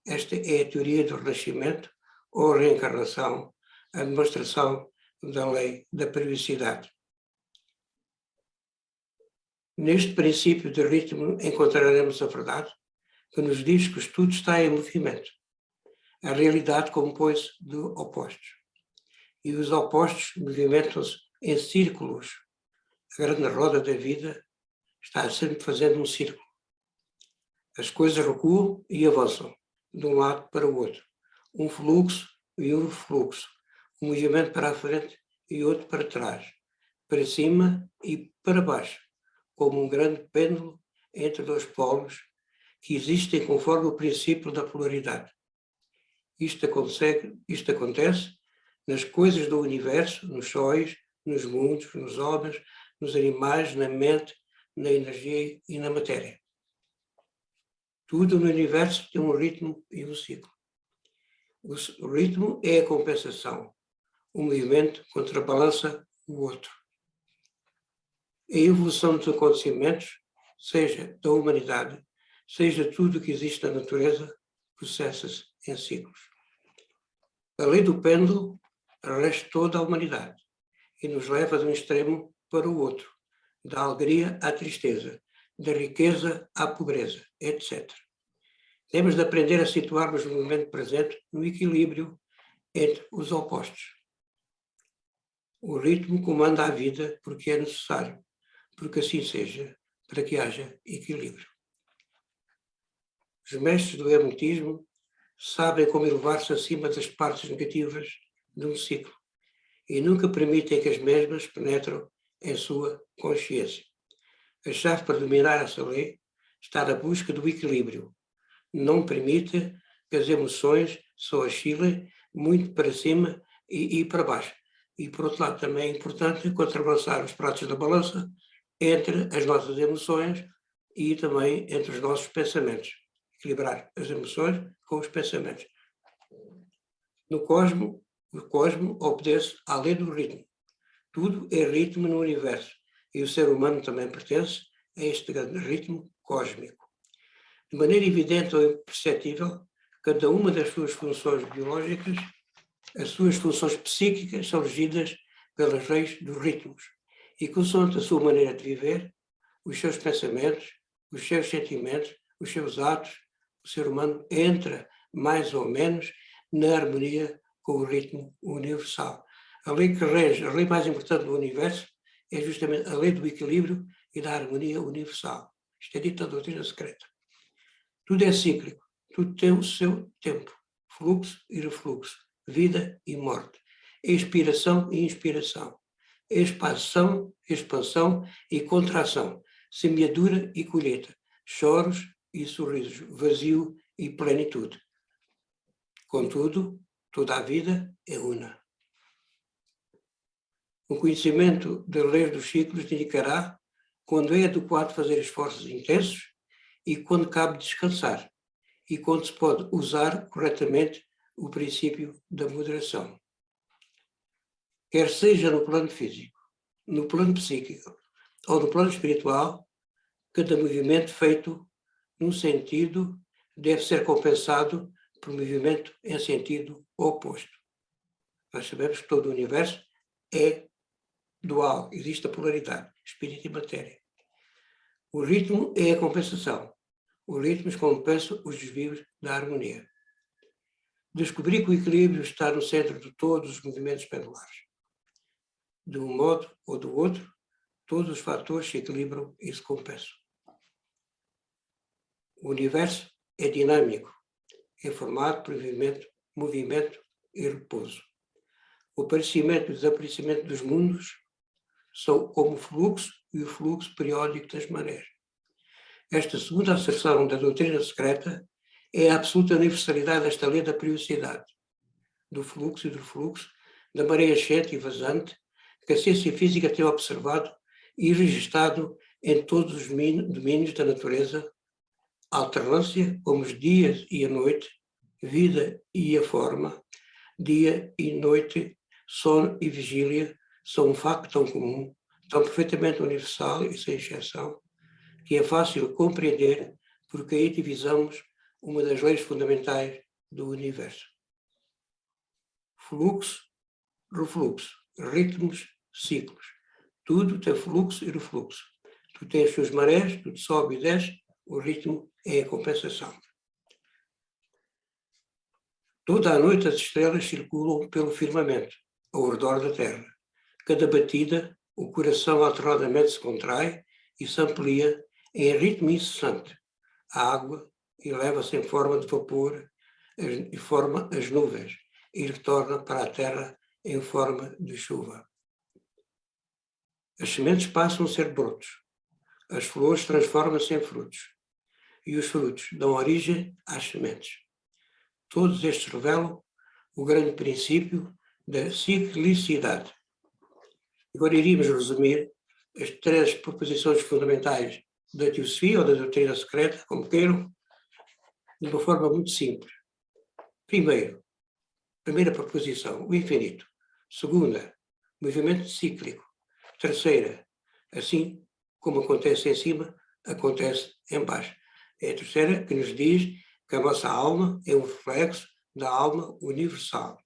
Speaker 6: Esta é a teoria do renascimento ou reencarnação, a demonstração da lei da periodicidade. Neste princípio de ritmo encontraremos a verdade que nos diz que tudo está em movimento. A realidade compõe-se de opostos. E os opostos movimentam-se em círculos. A grande roda da vida está sempre fazendo um círculo. As coisas recuam e avançam, de um lado para o outro. Um fluxo e um refluxo. Um movimento para a frente e outro para trás. Para cima e para baixo. Como um grande pêndulo entre dois polos que existem conforme o princípio da polaridade. Isto acontece nas coisas do universo, nos sóis, nos mundos, nos homens, nos animais, na mente, na energia e na matéria. Tudo no universo tem um ritmo e um ciclo. O ritmo é a compensação. O movimento contrabalança o outro. A evolução dos acontecimentos, seja da humanidade, seja tudo o que existe na natureza, processa-se em ciclos. A lei do pêndulo rege toda a humanidade e nos leva de um extremo para o outro, da alegria à tristeza, da riqueza à pobreza, etc. Temos de aprender a situar-nos no momento presente, no equilíbrio entre os opostos. O ritmo comanda a vida porque é necessário, porque assim seja, para que haja equilíbrio. Os mestres do hermetismo sabem como elevar-se acima das partes negativas de um ciclo e nunca permitem que as mesmas penetrem em sua consciência. A chave para dominar essa lei está na busca do equilíbrio. Não permite que as emoções só oscilem muito para cima e para baixo. E, por outro lado, também é importante contrabalançar os pratos da balança entre as nossas emoções e também entre os nossos pensamentos. Equilibrar as emoções com os pensamentos. O cosmo obedece à lei do ritmo. Tudo é ritmo no universo e o ser humano também pertence a este grande ritmo cósmico. De maneira evidente ou imperceptível, cada uma das suas funções biológicas, as suas funções psíquicas são regidas pelas leis dos ritmos e, consoante a sua maneira de viver, os seus pensamentos, os seus sentimentos, os seus atos, o ser humano entra mais ou menos na harmonia com o ritmo universal. A lei que rege, a lei mais importante do universo é justamente a lei do equilíbrio e da harmonia universal. Isto é dito na doutrina secreta. Tudo é cíclico, tudo tem o seu tempo, fluxo e refluxo, vida e morte, expiração e inspiração, expansão e contração, semeadura e colheita, choros e sorrisos, vazio e plenitude. Contudo, toda a vida é una. O conhecimento das leis dos ciclos indicará quando é adequado fazer esforços intensos e quando cabe descansar, e quando se pode usar corretamente o princípio da moderação. Quer seja no plano físico, no plano psíquico ou no plano espiritual, cada movimento feito num sentido deve ser compensado por um movimento em sentido oposto. Nós sabemos que todo o universo é dual, existe a polaridade, espírito e matéria. O ritmo é a compensação. Os ritmos compensam os desvios da harmonia. Descobri que o equilíbrio está no centro de todos os movimentos pendulares. De um modo ou do outro, todos os fatores se equilibram e se compensam. O universo é dinâmico, é formado por movimento e repouso. O aparecimento e o desaparecimento dos mundos são como o fluxo e o fluxo periódico das marés. Esta segunda asserção da doutrina secreta é a absoluta universalidade desta lei da periodicidade, do fluxo e do refluxo, da maré ascente e vazante, que a ciência física tem observado e registado em todos os domínios da natureza, a alternância como os dias e a noite, vida e a forma, dia e noite, sono e vigília, são um facto tão comum, tão perfeitamente universal e sem exceção, que é fácil compreender porque aí divisamos uma das leis fundamentais do universo. Fluxo, refluxo, ritmos, ciclos. Tudo tem fluxo e refluxo. Tu tens as suas marés, tudo sobe e desce, o ritmo é a compensação. Toda a noite as estrelas circulam pelo firmamento, ao redor da Terra. Cada batida, o coração alternadamente se contrai e se amplia em ritmo incessante. A água eleva-se em forma de vapor e forma as nuvens e retorna para a Terra em forma de chuva. As sementes passam a ser brotos. As flores transformam-se em frutos. E os frutos dão origem às sementes. Todos estes revelam o grande princípio da ciclicidade. Agora iríamos resumir as 3 proposições fundamentais da teosofia ou da doutrina secreta, como queiram, de uma forma muito simples. Primeira proposição, o infinito. Segunda, movimento cíclico. Terceira, assim como acontece em cima, acontece em baixo. É a terceira que nos diz que a nossa alma é um reflexo da alma universal.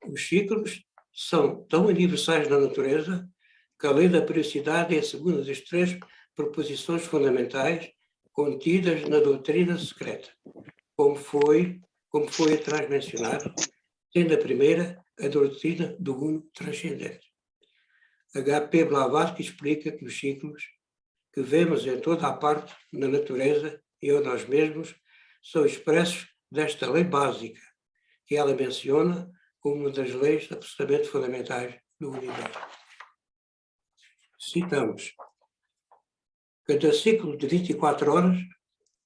Speaker 6: Os ciclos são tão universais na natureza que a lei da periodicidade é a segunda das 3 proposições fundamentais contidas na doutrina secreta, como foi atrás mencionado, sendo a primeira a doutrina do uno transcendente. H.P. Blavatsky explica que os ciclos que vemos em toda a parte na natureza e em nós mesmos são expressos desta lei básica, que ela menciona como uma das leis absolutamente fundamentais do universo. Citamos: cada ciclo de 24 horas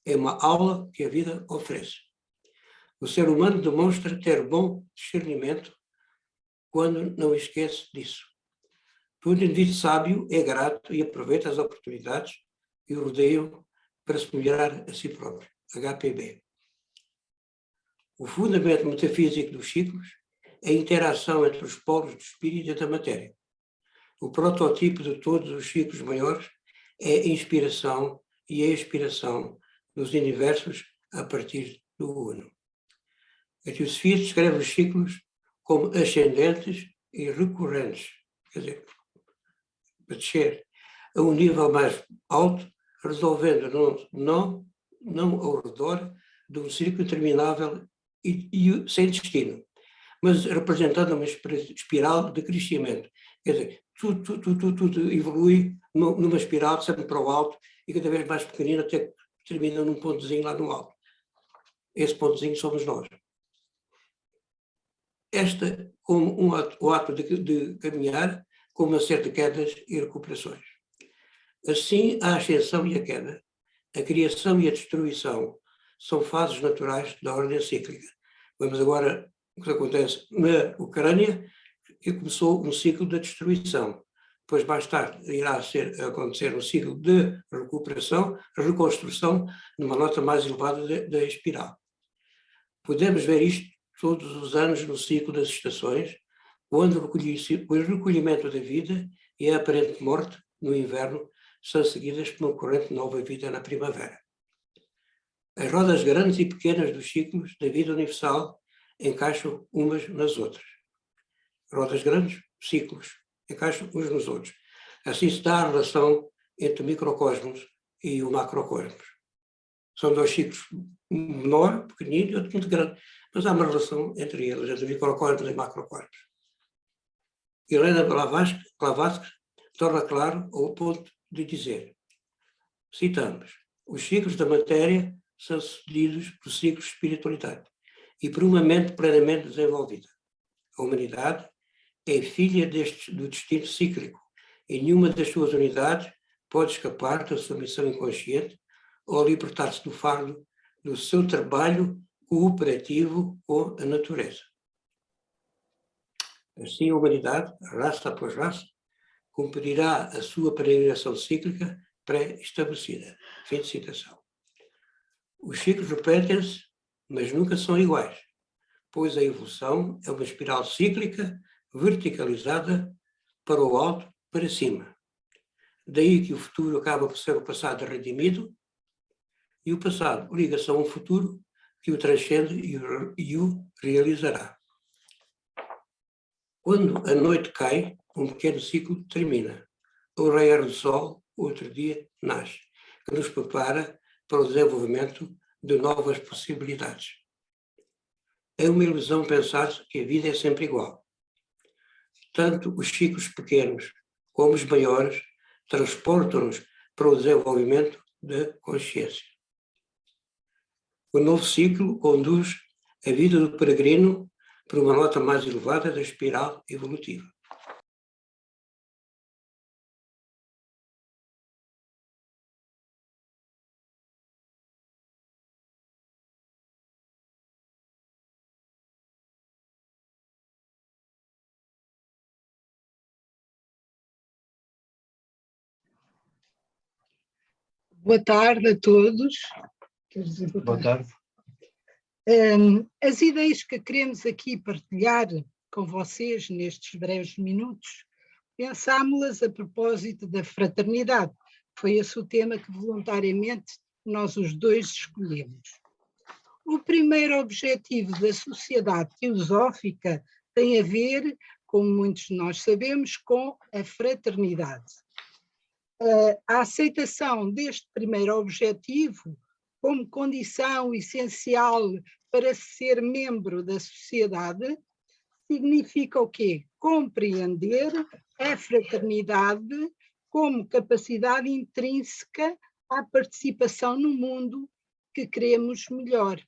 Speaker 6: é uma aula que a vida oferece. O ser humano demonstra ter bom discernimento quando não esquece disso. Todo indivíduo sábio é grato e aproveita as oportunidades que o rodeiam para se melhorar a si próprio. HPB. O fundamento metafísico dos ciclos é a interação entre os polos do espírito e da matéria. O protótipo de todos os ciclos maiores é a inspiração e a expiração dos universos a partir do Uno. A teosofia descreve os ciclos como ascendentes e recorrentes, quer dizer, a descer a um nível mais alto, resolvendo não ao redor de um círculo interminável e sem destino, mas representando uma espiral de crescimento. Quer dizer, tudo evolui numa espiral sempre para o alto e cada vez mais pequenina até que termina num pontozinho lá no alto. Esse pontozinho somos nós. Esta como o ato de caminhar com uma série de quedas e recuperações. Assim, a ascensão e a queda, a criação e a destruição são fases naturais da ordem cíclica. Vamos agora o que acontece na Ucrânia, que começou um ciclo de destruição. Depois, mais tarde, irá acontecer um ciclo de recuperação, reconstrução, numa nota mais elevada da espiral. Podemos ver isto todos os anos no ciclo das estações, quando o recolhimento da vida e a aparente morte no inverno são seguidas por uma corrente nova vida na primavera. As rodas grandes e pequenas dos ciclos da vida universal encaixam umas nas outras. Rodas grandes, ciclos, encaixam uns nos outros. Assim se dá a relação entre o microcosmos e o macrocosmos. São 2 ciclos, um menor, pequenino, e outro muito grande, mas há uma relação entre eles, entre microcosmos e macrocosmos. Helena Blavatsky torna claro ao ponto de dizer, citamos, os ciclos da matéria são sucedidos por ciclos de espiritualidade e por uma mente plenamente desenvolvida. A humanidade é filha do destino cíclico e nenhuma das suas unidades pode escapar da sua missão inconsciente ou libertar-se do fardo do seu trabalho cooperativo com a natureza. Assim, a humanidade, raça após raça, cumprirá a sua peregrinação cíclica pré-estabelecida. Fim de citação. Os ciclos repetem-se, mas nunca são iguais, pois a evolução é uma espiral cíclica verticalizada para o alto, para cima. Daí que o futuro acaba por ser o passado redimido e o passado liga-se a um futuro que o transcende e o realizará. Quando a noite cai, um pequeno ciclo termina. Ao raiar do sol, outro dia nasce, que nos prepara para o desenvolvimento de novas possibilidades. É uma ilusão pensar que a vida é sempre igual. Tanto os ciclos pequenos como os maiores transportam-nos para o desenvolvimento da consciência. O novo ciclo conduz a vida do peregrino para uma nota mais elevada da espiral evolutiva.
Speaker 7: Boa tarde a todos. Quer dizer,
Speaker 1: Boa tarde.
Speaker 7: As ideias que queremos aqui partilhar com vocês nestes breves minutos, pensámo-las a propósito da fraternidade. Foi esse o tema que voluntariamente nós os dois escolhemos. O primeiro objetivo da sociedade teosófica tem a ver, como muitos de nós sabemos, com a fraternidade. A aceitação deste primeiro objetivo como condição essencial para ser membro da sociedade significa o quê? Compreender a fraternidade como capacidade intrínseca à participação no mundo que queremos melhor.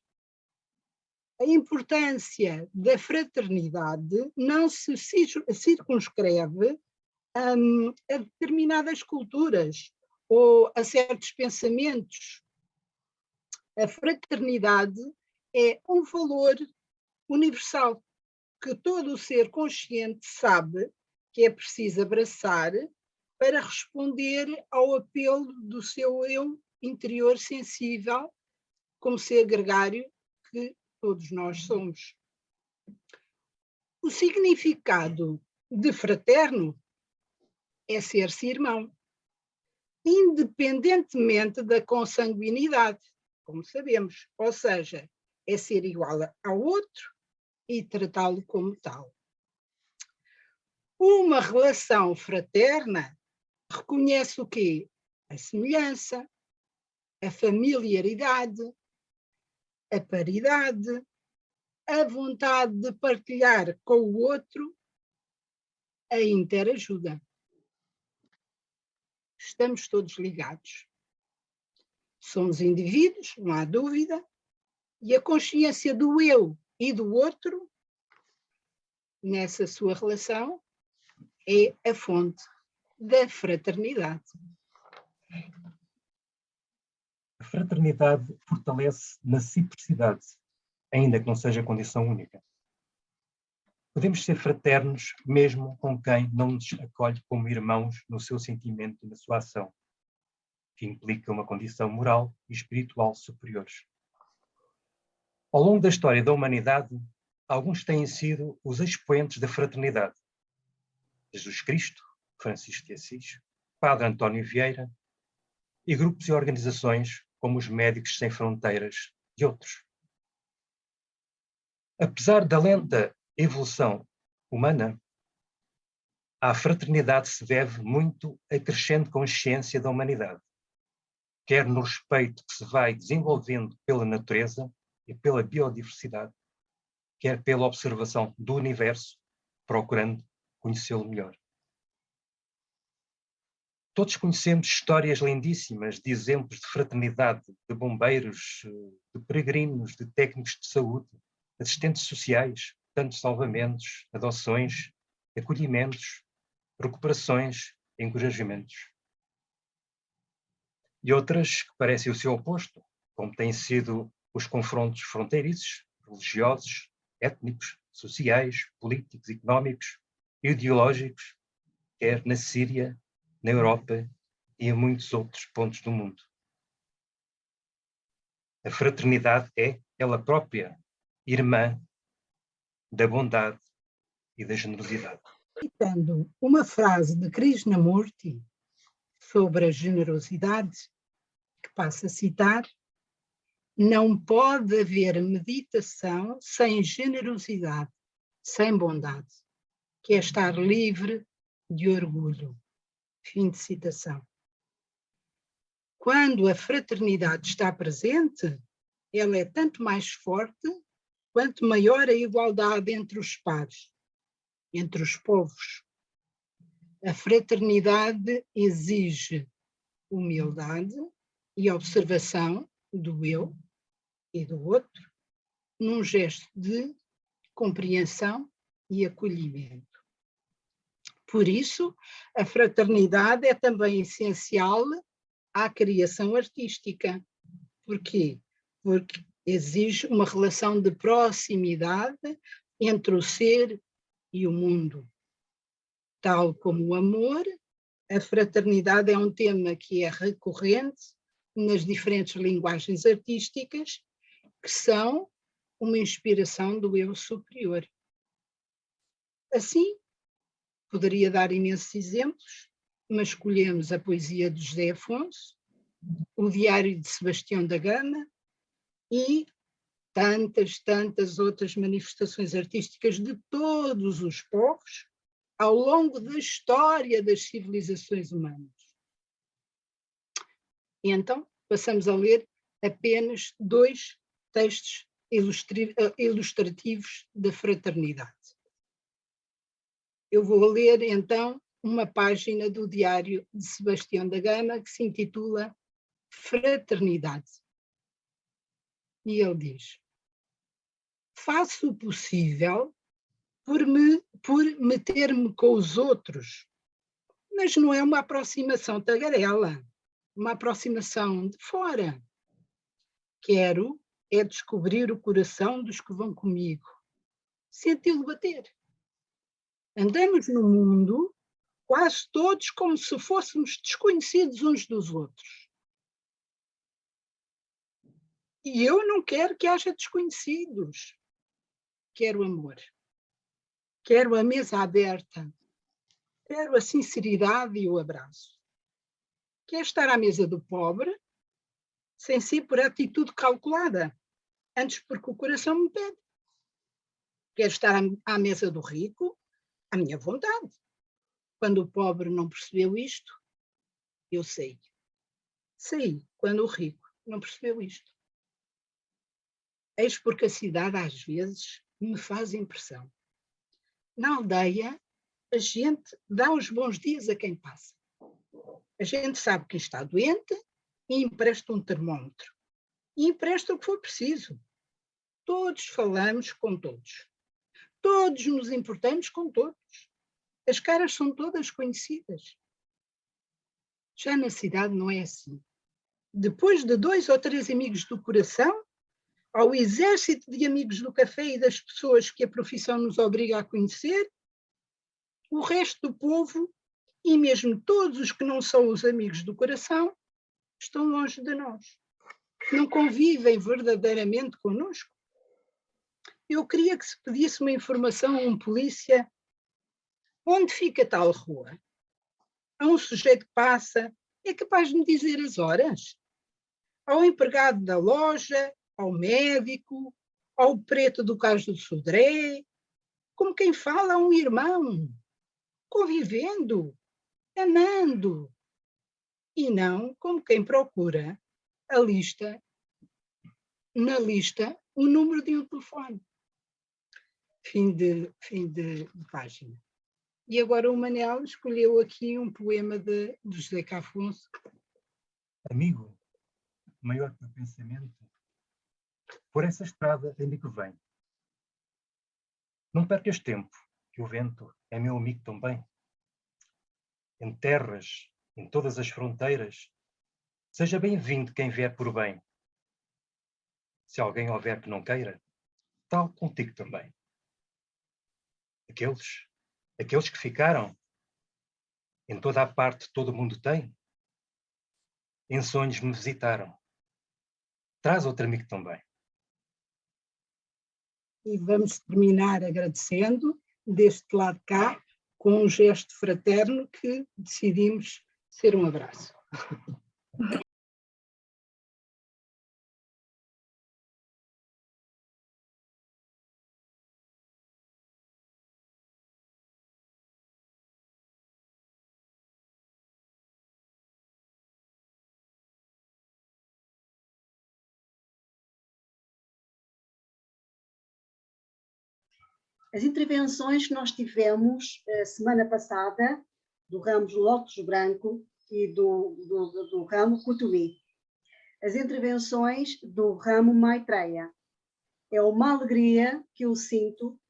Speaker 7: A importância da fraternidade não se circunscreve a determinadas culturas ou a certos pensamentos. A fraternidade é um valor universal que todo o ser consciente sabe que é preciso abraçar para responder ao apelo do seu eu interior sensível, como ser gregário que todos nós somos. O significado de fraterno é ser-se irmão, independentemente da consanguinidade, como sabemos, ou seja, é ser igual ao outro e tratá-lo como tal. Uma relação fraterna reconhece o quê? A semelhança, a familiaridade, a paridade, a vontade de partilhar com o outro, a interajuda. Estamos todos ligados. Somos indivíduos, não há dúvida, e a consciência do eu e do outro, nessa sua relação, é a fonte da fraternidade.
Speaker 8: A fraternidade fortalece na reciprocidade, ainda que não seja condição única. Podemos ser fraternos mesmo com quem não nos acolhe como irmãos no seu sentimento e na sua ação, que implica uma condição moral e espiritual superiores. Ao longo da história da humanidade, alguns têm sido os expoentes da fraternidade. Jesus Cristo, Francisco de Assis, Padre António Vieira e grupos e organizações como os Médicos Sem Fronteiras e outros. Apesar da lenta evolução humana, à fraternidade se deve muito a crescente consciência da humanidade, quer no respeito que se vai desenvolvendo pela natureza e pela biodiversidade, quer pela observação do universo, procurando conhecê-lo melhor. Todos conhecemos histórias lindíssimas de exemplos de fraternidade, de bombeiros, de peregrinos, de técnicos de saúde, assistentes sociais, tantos salvamentos, adoções, acolhimentos, recuperações, encorajamentos. E outras que parecem o seu oposto, como têm sido os confrontos fronteiriços, religiosos, étnicos, sociais, políticos, económicos, ideológicos, quer na Síria, na Europa e em muitos outros pontos do mundo. A fraternidade é, ela própria, irmã da bondade e da generosidade.
Speaker 7: Citando uma frase de Krishnamurti sobre a generosidade, que passo a citar: não pode haver meditação sem generosidade, sem bondade, que é estar livre de orgulho. Fim de citação. Quando a fraternidade está presente, ela é tanto mais forte quanto maior a igualdade entre os pares, entre os povos. A fraternidade exige humildade e observação do eu e do outro, num gesto de compreensão e acolhimento. Por isso, a fraternidade é também essencial à criação artística. Por quê? Porque exige uma relação de proximidade entre o ser e o mundo. Tal como o amor, a fraternidade é um tema que é recorrente nas diferentes linguagens artísticas, que são uma inspiração do eu superior. Assim, poderia dar imensos exemplos, mas escolhemos a poesia de José Afonso, o Diário de Sebastião da Gama e tantas outras manifestações artísticas de todos os povos ao longo da história das civilizações humanas. E então, passamos a ler apenas 2 textos ilustrativos da fraternidade. Eu vou ler, então, uma página do Diário de Sebastião da Gama que se intitula Fraternidade. E ele diz: faço o possível por meter-me com os outros, mas não é uma aproximação tagarela, uma aproximação de fora. Quero é descobrir o coração dos que vão comigo, senti-lo bater. Andamos no mundo quase todos como se fôssemos desconhecidos uns dos outros. E eu não quero que haja desconhecidos. Quero amor. Quero a mesa aberta. Quero a sinceridade e o abraço. Quero estar à mesa do pobre, sem ser por atitude calculada, antes porque o coração me pede. Quero estar à mesa do rico, à minha vontade. Quando o pobre não percebeu isto, eu saí. Saí quando o rico não percebeu isto. Eis porque a cidade às vezes me faz impressão. Na aldeia, a gente dá os bons dias a quem passa. A gente sabe quem está doente e empresta um termómetro. E empresta o que for preciso. Todos falamos com todos. Todos nos importamos com todos. As caras são todas conhecidas. Já na cidade não é assim. Depois de 2 ou 3 amigos do coração, ao exército de amigos do café e das pessoas que a profissão nos obriga a conhecer, o resto do povo, e mesmo todos os que não são os amigos do coração, estão longe de nós. Não convivem verdadeiramente connosco. Eu queria que se pedisse uma informação a um polícia. Onde fica tal rua? A um sujeito que passa, é capaz de me dizer as horas? Ao empregado da loja, ao médico, ao preto do Cais do Sodré, como quem fala a um irmão, convivendo, amando, e não como quem procura na lista, o número de um telefone. Fim de página. E agora o Manel escolheu aqui um poema de José Afonso.
Speaker 8: Amigo, maior que o pensamento, por essa estrada amigo vem. Não percas tempo, que o vento é meu amigo também. em terras, em todas as fronteiras, seja bem-vindo quem vier por bem. Se alguém houver que não queira, tal contigo também. Aqueles que ficaram, em toda a parte todo o mundo tem, em sonhos me visitaram. Traz outro amigo também.
Speaker 7: E vamos terminar agradecendo, deste lado cá, com um gesto fraterno que decidimos ser um abraço.
Speaker 2: As intervenções que nós tivemos semana passada, do ramo Lótus Branco e do ramo Cutumi. As intervenções do ramo Maitreya. É uma alegria que eu sinto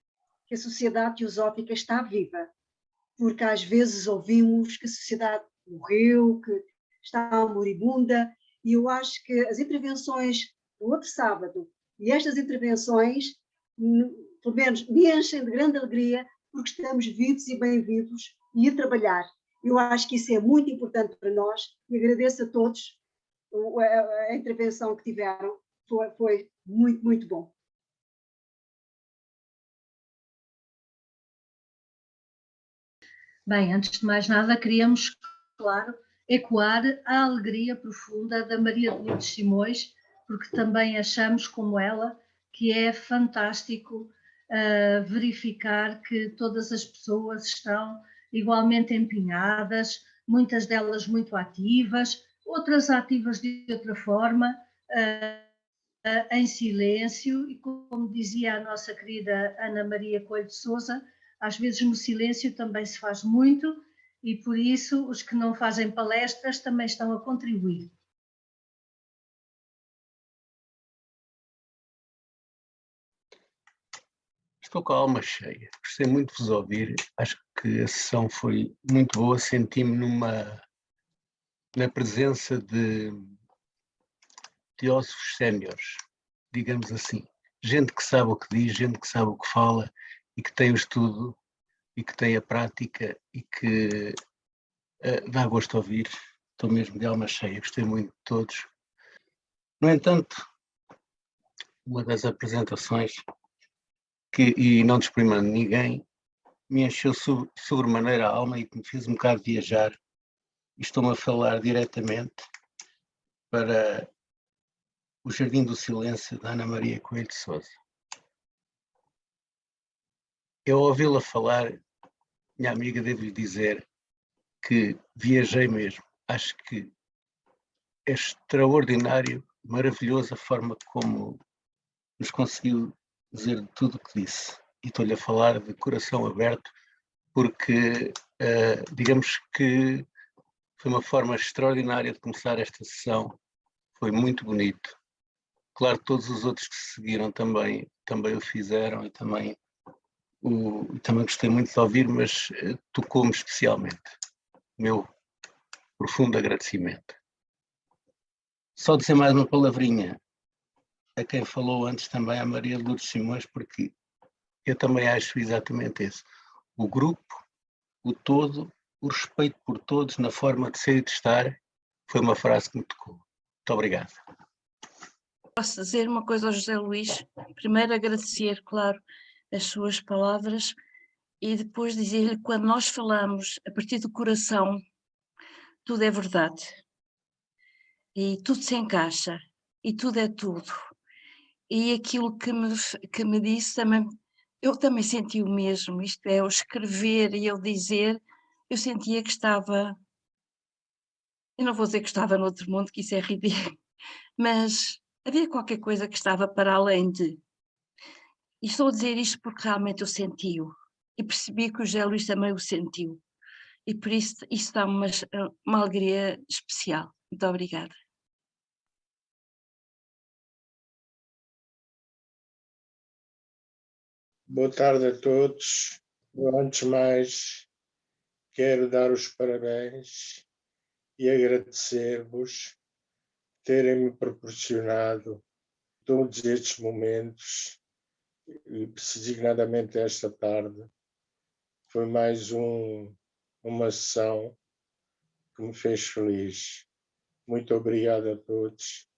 Speaker 2: que a sociedade teosófica está viva, porque às vezes ouvimos que a sociedade morreu, que está moribunda, e eu acho que as intervenções do outro sábado e estas intervenções, pelo menos, me enchem de grande alegria, porque estamos vivos e bem-vindos e a trabalhar. Eu acho que isso é muito importante para nós e agradeço a todos a intervenção que tiveram. Foi muito, muito bom.
Speaker 9: Bem, antes de mais nada, queríamos, claro, ecoar a alegria profunda da Maria de Lourdes Simões, porque também achamos, como ela, que é fantástico verificar que todas as pessoas estão igualmente empenhadas, muitas delas muito ativas, outras ativas de outra forma, em silêncio, e como dizia a nossa querida Ana Maria Coelho de Sousa, às vezes no silêncio também se faz muito, e por isso os que não fazem palestras também estão a contribuir.
Speaker 10: Estou com a alma cheia, gostei muito de vos ouvir, acho que a sessão foi muito boa, senti-me na presença de teósofos séniores, digamos assim, gente que sabe o que diz, gente que sabe o que fala e que tem o estudo e que tem a prática e que dá gosto de ouvir. Estou mesmo de alma cheia, gostei muito de todos. No entanto, uma das apresentações, e não desprimando ninguém, me encheu sobremaneira a alma e que me fez um bocado viajar. E estou-me a falar diretamente para o Jardim do Silêncio da Ana Maria Coelho de Sousa. Eu, ao ouvi-la falar, minha amiga, devo-lhe dizer que viajei mesmo. Acho que é extraordinário, maravilhoso a forma como nos conseguiu dizer tudo o que disse. E estou-lhe a falar de coração aberto, porque digamos que foi uma forma extraordinária de começar esta sessão. Foi muito bonito. Claro, todos os outros que se seguiram também o fizeram e também gostei muito de ouvir, mas tocou-me especialmente. Meu profundo agradecimento. Só dizer mais uma palavrinha a quem falou antes também, a Maria de Lourdes Simões, porque eu também acho exatamente isso. O grupo, o todo, o respeito por todos na forma de ser e de estar, foi uma frase que me tocou. Muito obrigado.
Speaker 4: Posso dizer uma coisa ao José Luís? Primeiro agradecer, claro, as suas palavras e depois dizer-lhe que quando nós falamos a partir do coração, tudo é verdade. E tudo se encaixa. E tudo é tudo. E aquilo que me disse também, eu também senti o mesmo. Isto é, eu escrever e eu dizer, eu sentia que estava... Eu não vou dizer que estava no outro mundo, que isso é ridículo, mas havia qualquer coisa que estava para além de... E estou a dizer isto porque realmente eu senti-o. E percebi que o José Luís também o sentiu. E por isso dá-me uma alegria especial. Muito obrigada.
Speaker 11: Boa tarde a todos. Eu, antes de mais, quero dar os parabéns e agradecer-vos terem-me proporcionado todos estes momentos, e designadamente esta tarde. Foi mais uma sessão que me fez feliz. Muito obrigado a todos.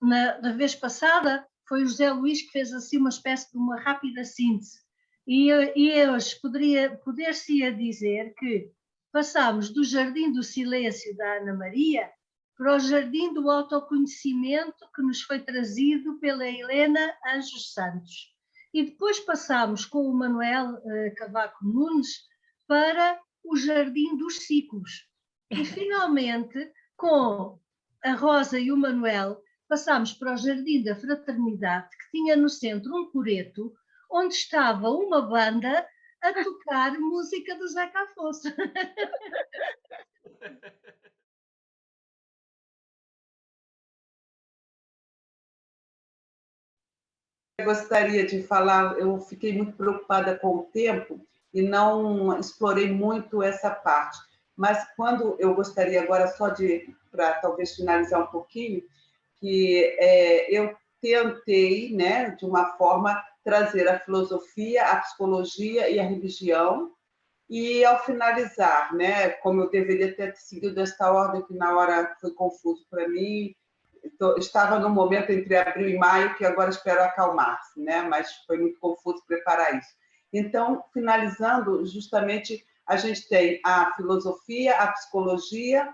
Speaker 9: Da vez passada foi o José Luís que fez assim uma espécie de uma rápida síntese. E hoje poder-se-ia dizer que passámos do Jardim do Silêncio da Ana Maria para o Jardim do Autoconhecimento que nos foi trazido pela Helena Anjos Santos. E depois passámos com o Manuel Cavaco Nunes para o Jardim dos Ciclos. E finalmente, com a Rosa e o Manuel, passámos para o Jardim da Fraternidade, que tinha no centro um coreto, onde estava uma banda a tocar música do Zeca Afonso.
Speaker 5: Eu gostaria de falar, eu fiquei muito preocupada com o tempo e não explorei muito essa parte. Mas quando eu gostaria agora só para talvez finalizar um pouquinho, que eu tentei, né, de uma forma, trazer a filosofia, a psicologia e a religião, e ao finalizar, né, como eu deveria ter seguido esta ordem, que na hora foi confuso para mim, estava no momento entre abril e maio, que agora espero acalmar-se, né, mas foi muito confuso preparar isso. Então, finalizando, justamente, a gente tem a filosofia, a psicologia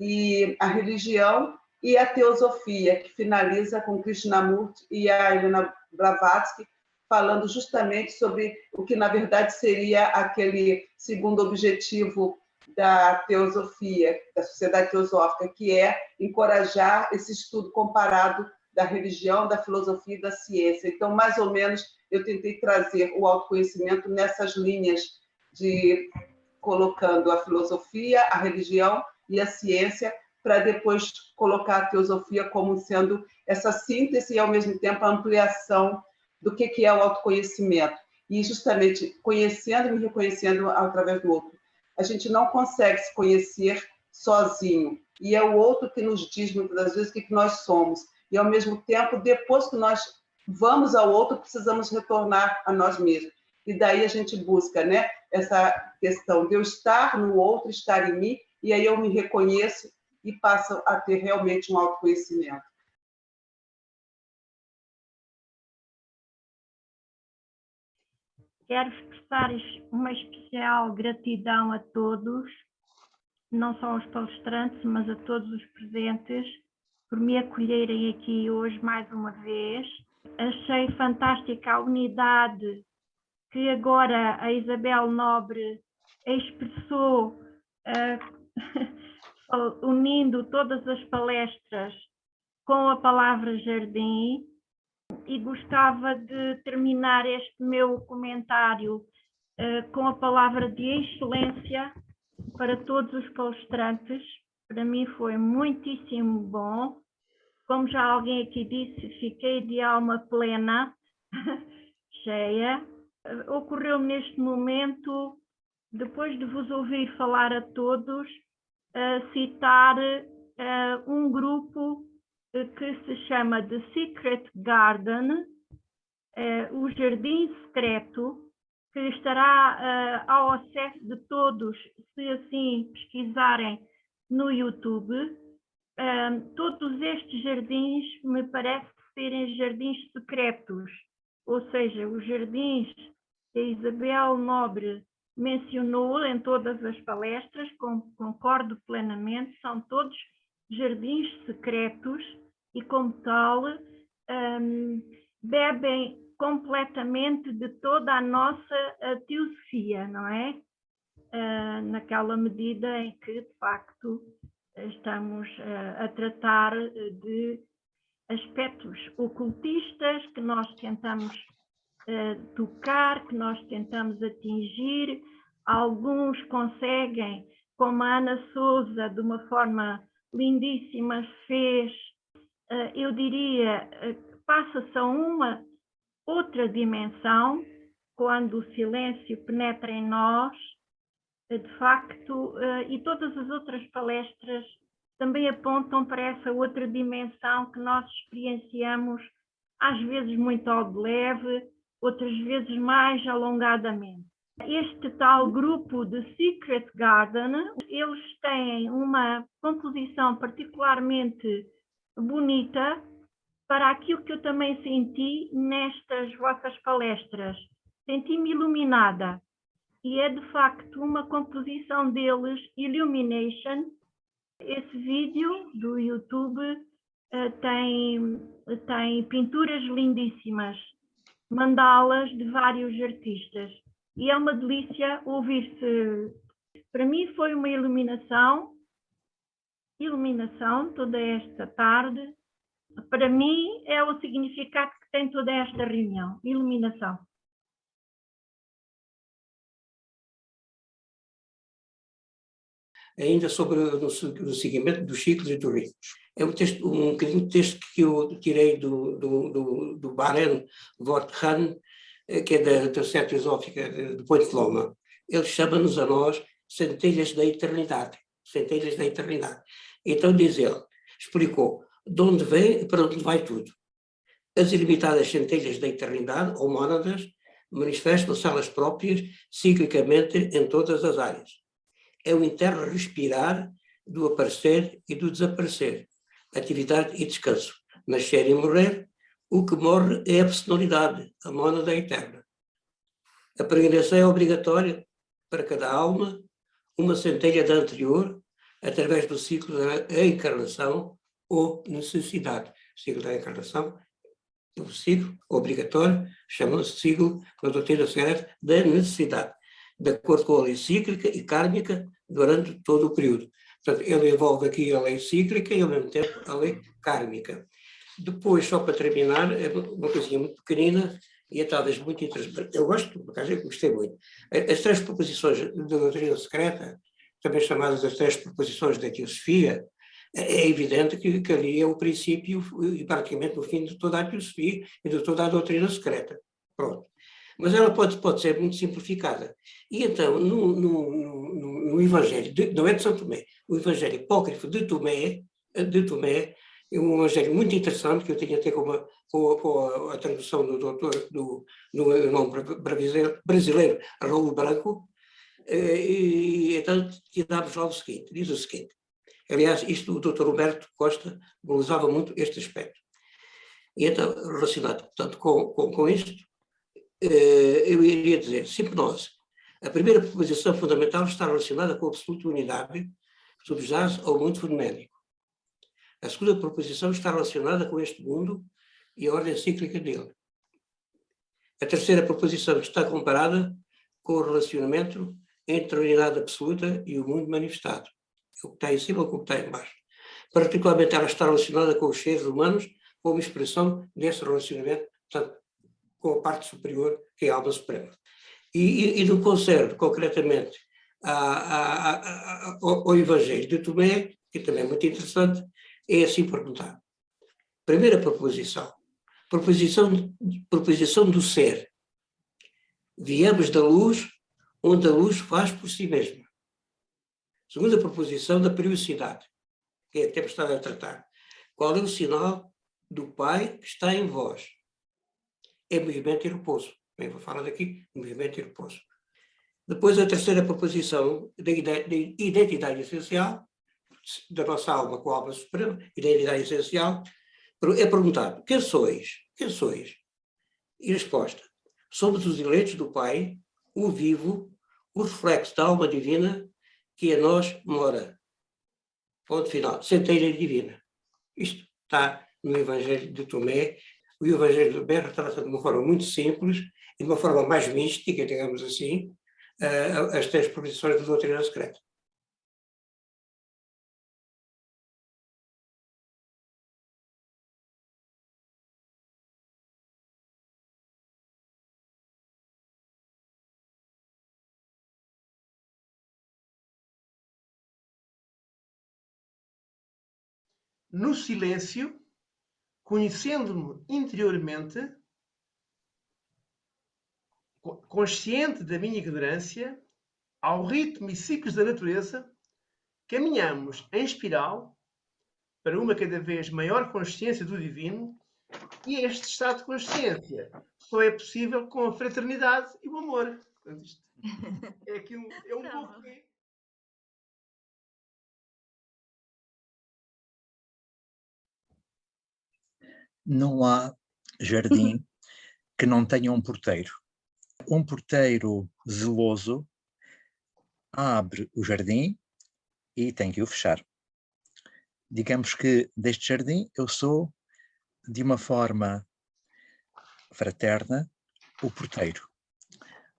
Speaker 5: e a religião, e a teosofia, que finaliza com Krishnamurti e a Helena Blavatsky, falando justamente sobre o que, na verdade, seria aquele segundo objetivo da teosofia, da sociedade teosófica, que é encorajar esse estudo comparado da religião, da filosofia e da ciência. Então, mais ou menos, eu tentei trazer o autoconhecimento nessas linhas, colocando a filosofia, a religião e a ciência, para depois colocar a teosofia como sendo essa síntese e, ao mesmo tempo, a ampliação do que é o autoconhecimento. E, justamente, conhecendo e me reconhecendo através do outro. A gente não consegue se conhecer sozinho. E é o outro que nos diz, muitas das vezes, o que nós somos. E, ao mesmo tempo, depois que nós vamos ao outro, precisamos retornar a nós mesmos. E daí a gente busca, né, essa questão de eu estar no outro, estar em mim, e aí eu me reconheço e passam a ter realmente um autoconhecimento.
Speaker 12: Quero expressar uma especial gratidão a todos, não só aos palestrantes, mas a todos os presentes, por me acolherem aqui hoje mais uma vez. Achei fantástica a unidade que agora a Isabel Nobre expressou, unindo todas as palestras com a palavra jardim, e gostava de terminar este meu comentário com a palavra de excelência para todos os palestrantes. Para mim foi muitíssimo bom. Como já alguém aqui disse, fiquei de alma plena, cheia. Ocorreu-me neste momento, depois de vos ouvir falar a todos, citar um grupo que se chama The Secret Garden, o Jardim Secreto, que estará ao acesso de todos, se assim pesquisarem no YouTube. Todos estes jardins me parece serem jardins secretos, ou seja, os jardins que a Isabel Nobre mencionou em todas as palestras, concordo plenamente, são todos jardins secretos e, como tal, bebem completamente de toda a nossa teosofia, não é? Naquela medida em que, de facto, estamos a tratar de aspectos ocultistas que nós tentamos tocar, que nós tentamos atingir. Alguns conseguem, como a Ana Souza, de uma forma lindíssima, fez, eu diria, passa-se a uma outra dimensão, quando o silêncio penetra em nós, de facto, e todas as outras palestras também apontam para essa outra dimensão que nós experienciamos, às vezes muito ao de leve, outras vezes mais alongadamente. Este tal grupo de Secret Garden, eles têm uma composição particularmente bonita para aquilo que eu também senti nestas vossas palestras. Senti-me iluminada. E é de facto uma composição deles, Illumination. Esse vídeo do YouTube tem pinturas lindíssimas, mandalas de vários artistas. E é uma delícia ouvir-se. Para mim foi uma iluminação toda esta tarde. Para mim é o significado que tem toda esta reunião, iluminação.
Speaker 6: Ainda sobre o seguimento dos ciclos e dos ritmos. É um bocadinho de texto que eu tirei do Baren Worthan, que é da Sociedade Filosófica de Ponte de Loma. Ele chama-nos a nós centelhas da eternidade. Centelhas da eternidade. Então diz ele, explicou, de onde vem e para onde vai tudo. As ilimitadas centelhas da eternidade, ou mônadas, manifestam-se elas próprias ciclicamente em todas as áreas. É o interno respirar do aparecer e do desaparecer, atividade e descanso, nascer e morrer. O que morre é a personalidade, a mônada eterna. A peregrinação é obrigatória para cada alma, uma centelha da anterior, através do ciclo da encarnação ou necessidade. O ciclo da encarnação é um ciclo obrigatório, chama-se ciclo da doutrina secreta da necessidade, de acordo com a lei cíclica e kármica durante todo o período. Portanto, ele envolve aqui a lei cíclica e, ao mesmo tempo, a lei kármica. Depois, só para terminar, é uma coisinha muito pequenina e é talvez muito interessante. Eu gosto, por acaso, eu gostei muito. As 3 proposições da doutrina secreta, também chamadas as 3 proposições da teosofia, é evidente que ali é o princípio e praticamente o fim de toda a teosofia e de toda a doutrina secreta. Pronto. Mas ela pode ser muito simplificada. E então, no Evangelho, não é de São Tomé, o Evangelho Apócrifo de Tomé é um evangelho muito interessante, que eu tenho até com a tradução do doutor, do nome brasileiro, Raul Branco, e então tiramos lá o seguinte, diz o seguinte. Aliás, isto o doutor Humberto Costa valorizava muito este aspecto. E então, relacionado, portanto, com isto, eu iria dizer, hipnose. A primeira proposição fundamental está relacionada com a absoluta unidade que subjaz ao mundo fenoménico. A segunda proposição está relacionada com este mundo e a ordem cíclica dele. A terceira proposição está comparada com o relacionamento entre a unidade absoluta e o mundo manifestado. O que está em cima ou o que está em baixo. Particularmente ela está relacionada com os seres humanos como expressão desse relacionamento, portanto, com a parte superior, que é a alma suprema. E no concerne, concretamente, ao Evangelho de Tomé, que também é muito interessante, é assim perguntado. Primeira proposição. Proposição do ser. Viemos da luz, onde a luz faz por si mesma. Segunda proposição da periodicidade, que é a que temos estado a tratar. Qual é o sinal do Pai que está em vós? É movimento e repouso. Bem, vou falar daqui, movimento e repouso. Depois a terceira proposição da identidade essencial, da nossa alma com a alma suprema, identidade essencial, é perguntado, quem sois? Quem sois? E resposta, somos os eleitos do Pai, o vivo, o reflexo da alma divina que em nós mora. Ponto final. Centelha divina. Isto está no Evangelho de Tomé. O Evangelho de Tomé retrata de uma forma muito simples e de uma forma mais mística, digamos assim, as 3 proposições da doutrina secreta.
Speaker 3: No silêncio, conhecendo-me interiormente, consciente da minha ignorância, ao ritmo e ciclos da natureza, caminhamos em espiral para uma cada vez maior consciência do divino, e este estado de consciência só é possível com a fraternidade e o amor. Portanto, isto é aqui um pouco...
Speaker 1: Não há jardim que não tenha um porteiro. Um porteiro zeloso abre o jardim e tem que o fechar. Digamos que deste jardim eu sou, de uma forma fraterna, o porteiro.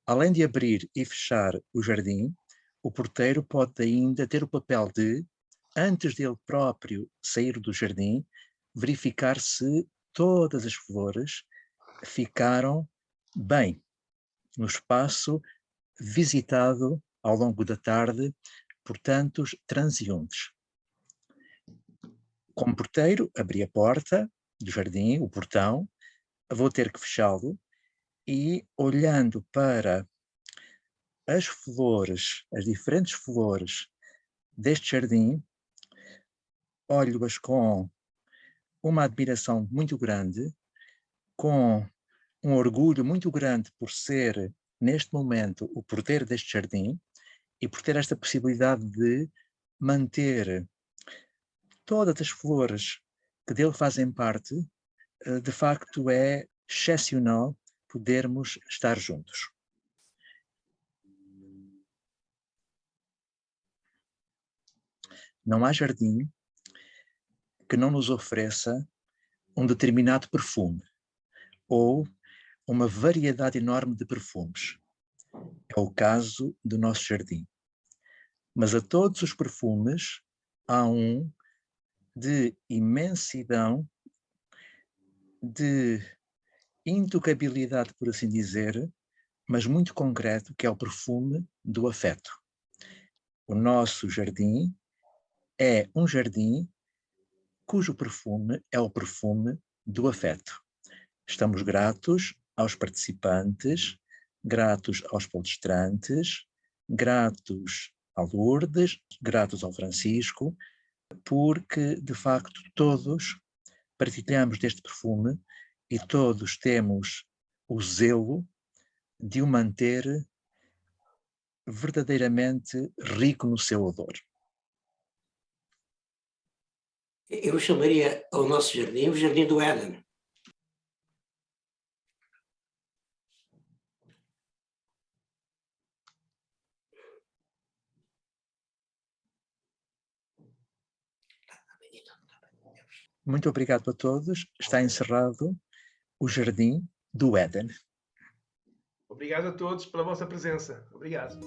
Speaker 1: Além de abrir e fechar o jardim, o porteiro pode ainda ter o papel de, antes dele próprio sair do jardim, verificar se todas as flores ficaram bem no espaço visitado ao longo da tarde por tantos transeuntes. Como porteiro, abri a porta do jardim, o portão, vou ter que fechá-lo e, olhando para as flores, as diferentes flores deste jardim, olho-as com uma admiração muito grande, com um orgulho muito grande por ser, neste momento, o porteiro deste jardim e por ter esta possibilidade de manter todas as flores que dele fazem parte. De facto é excepcional podermos estar juntos. Não há jardim que não nos ofereça um determinado perfume ou uma variedade enorme de perfumes. É o caso do nosso jardim. Mas a todos os perfumes há um de imensidão, de intocabilidade, por assim dizer, mas muito concreto, que é o perfume do afeto. O nosso jardim é um jardim cujo perfume é o perfume do afeto. Estamos gratos aos participantes, gratos aos palestrantes, gratos a Lourdes, gratos ao Francisco, porque, de facto, todos partilhamos deste perfume e todos temos o zelo de o manter verdadeiramente rico no seu odor.
Speaker 6: Eu chamaria ao nosso jardim o Jardim do Éden.
Speaker 1: Muito obrigado a todos. Está encerrado o Jardim do Éden.
Speaker 3: Obrigado a todos pela vossa presença. Obrigado.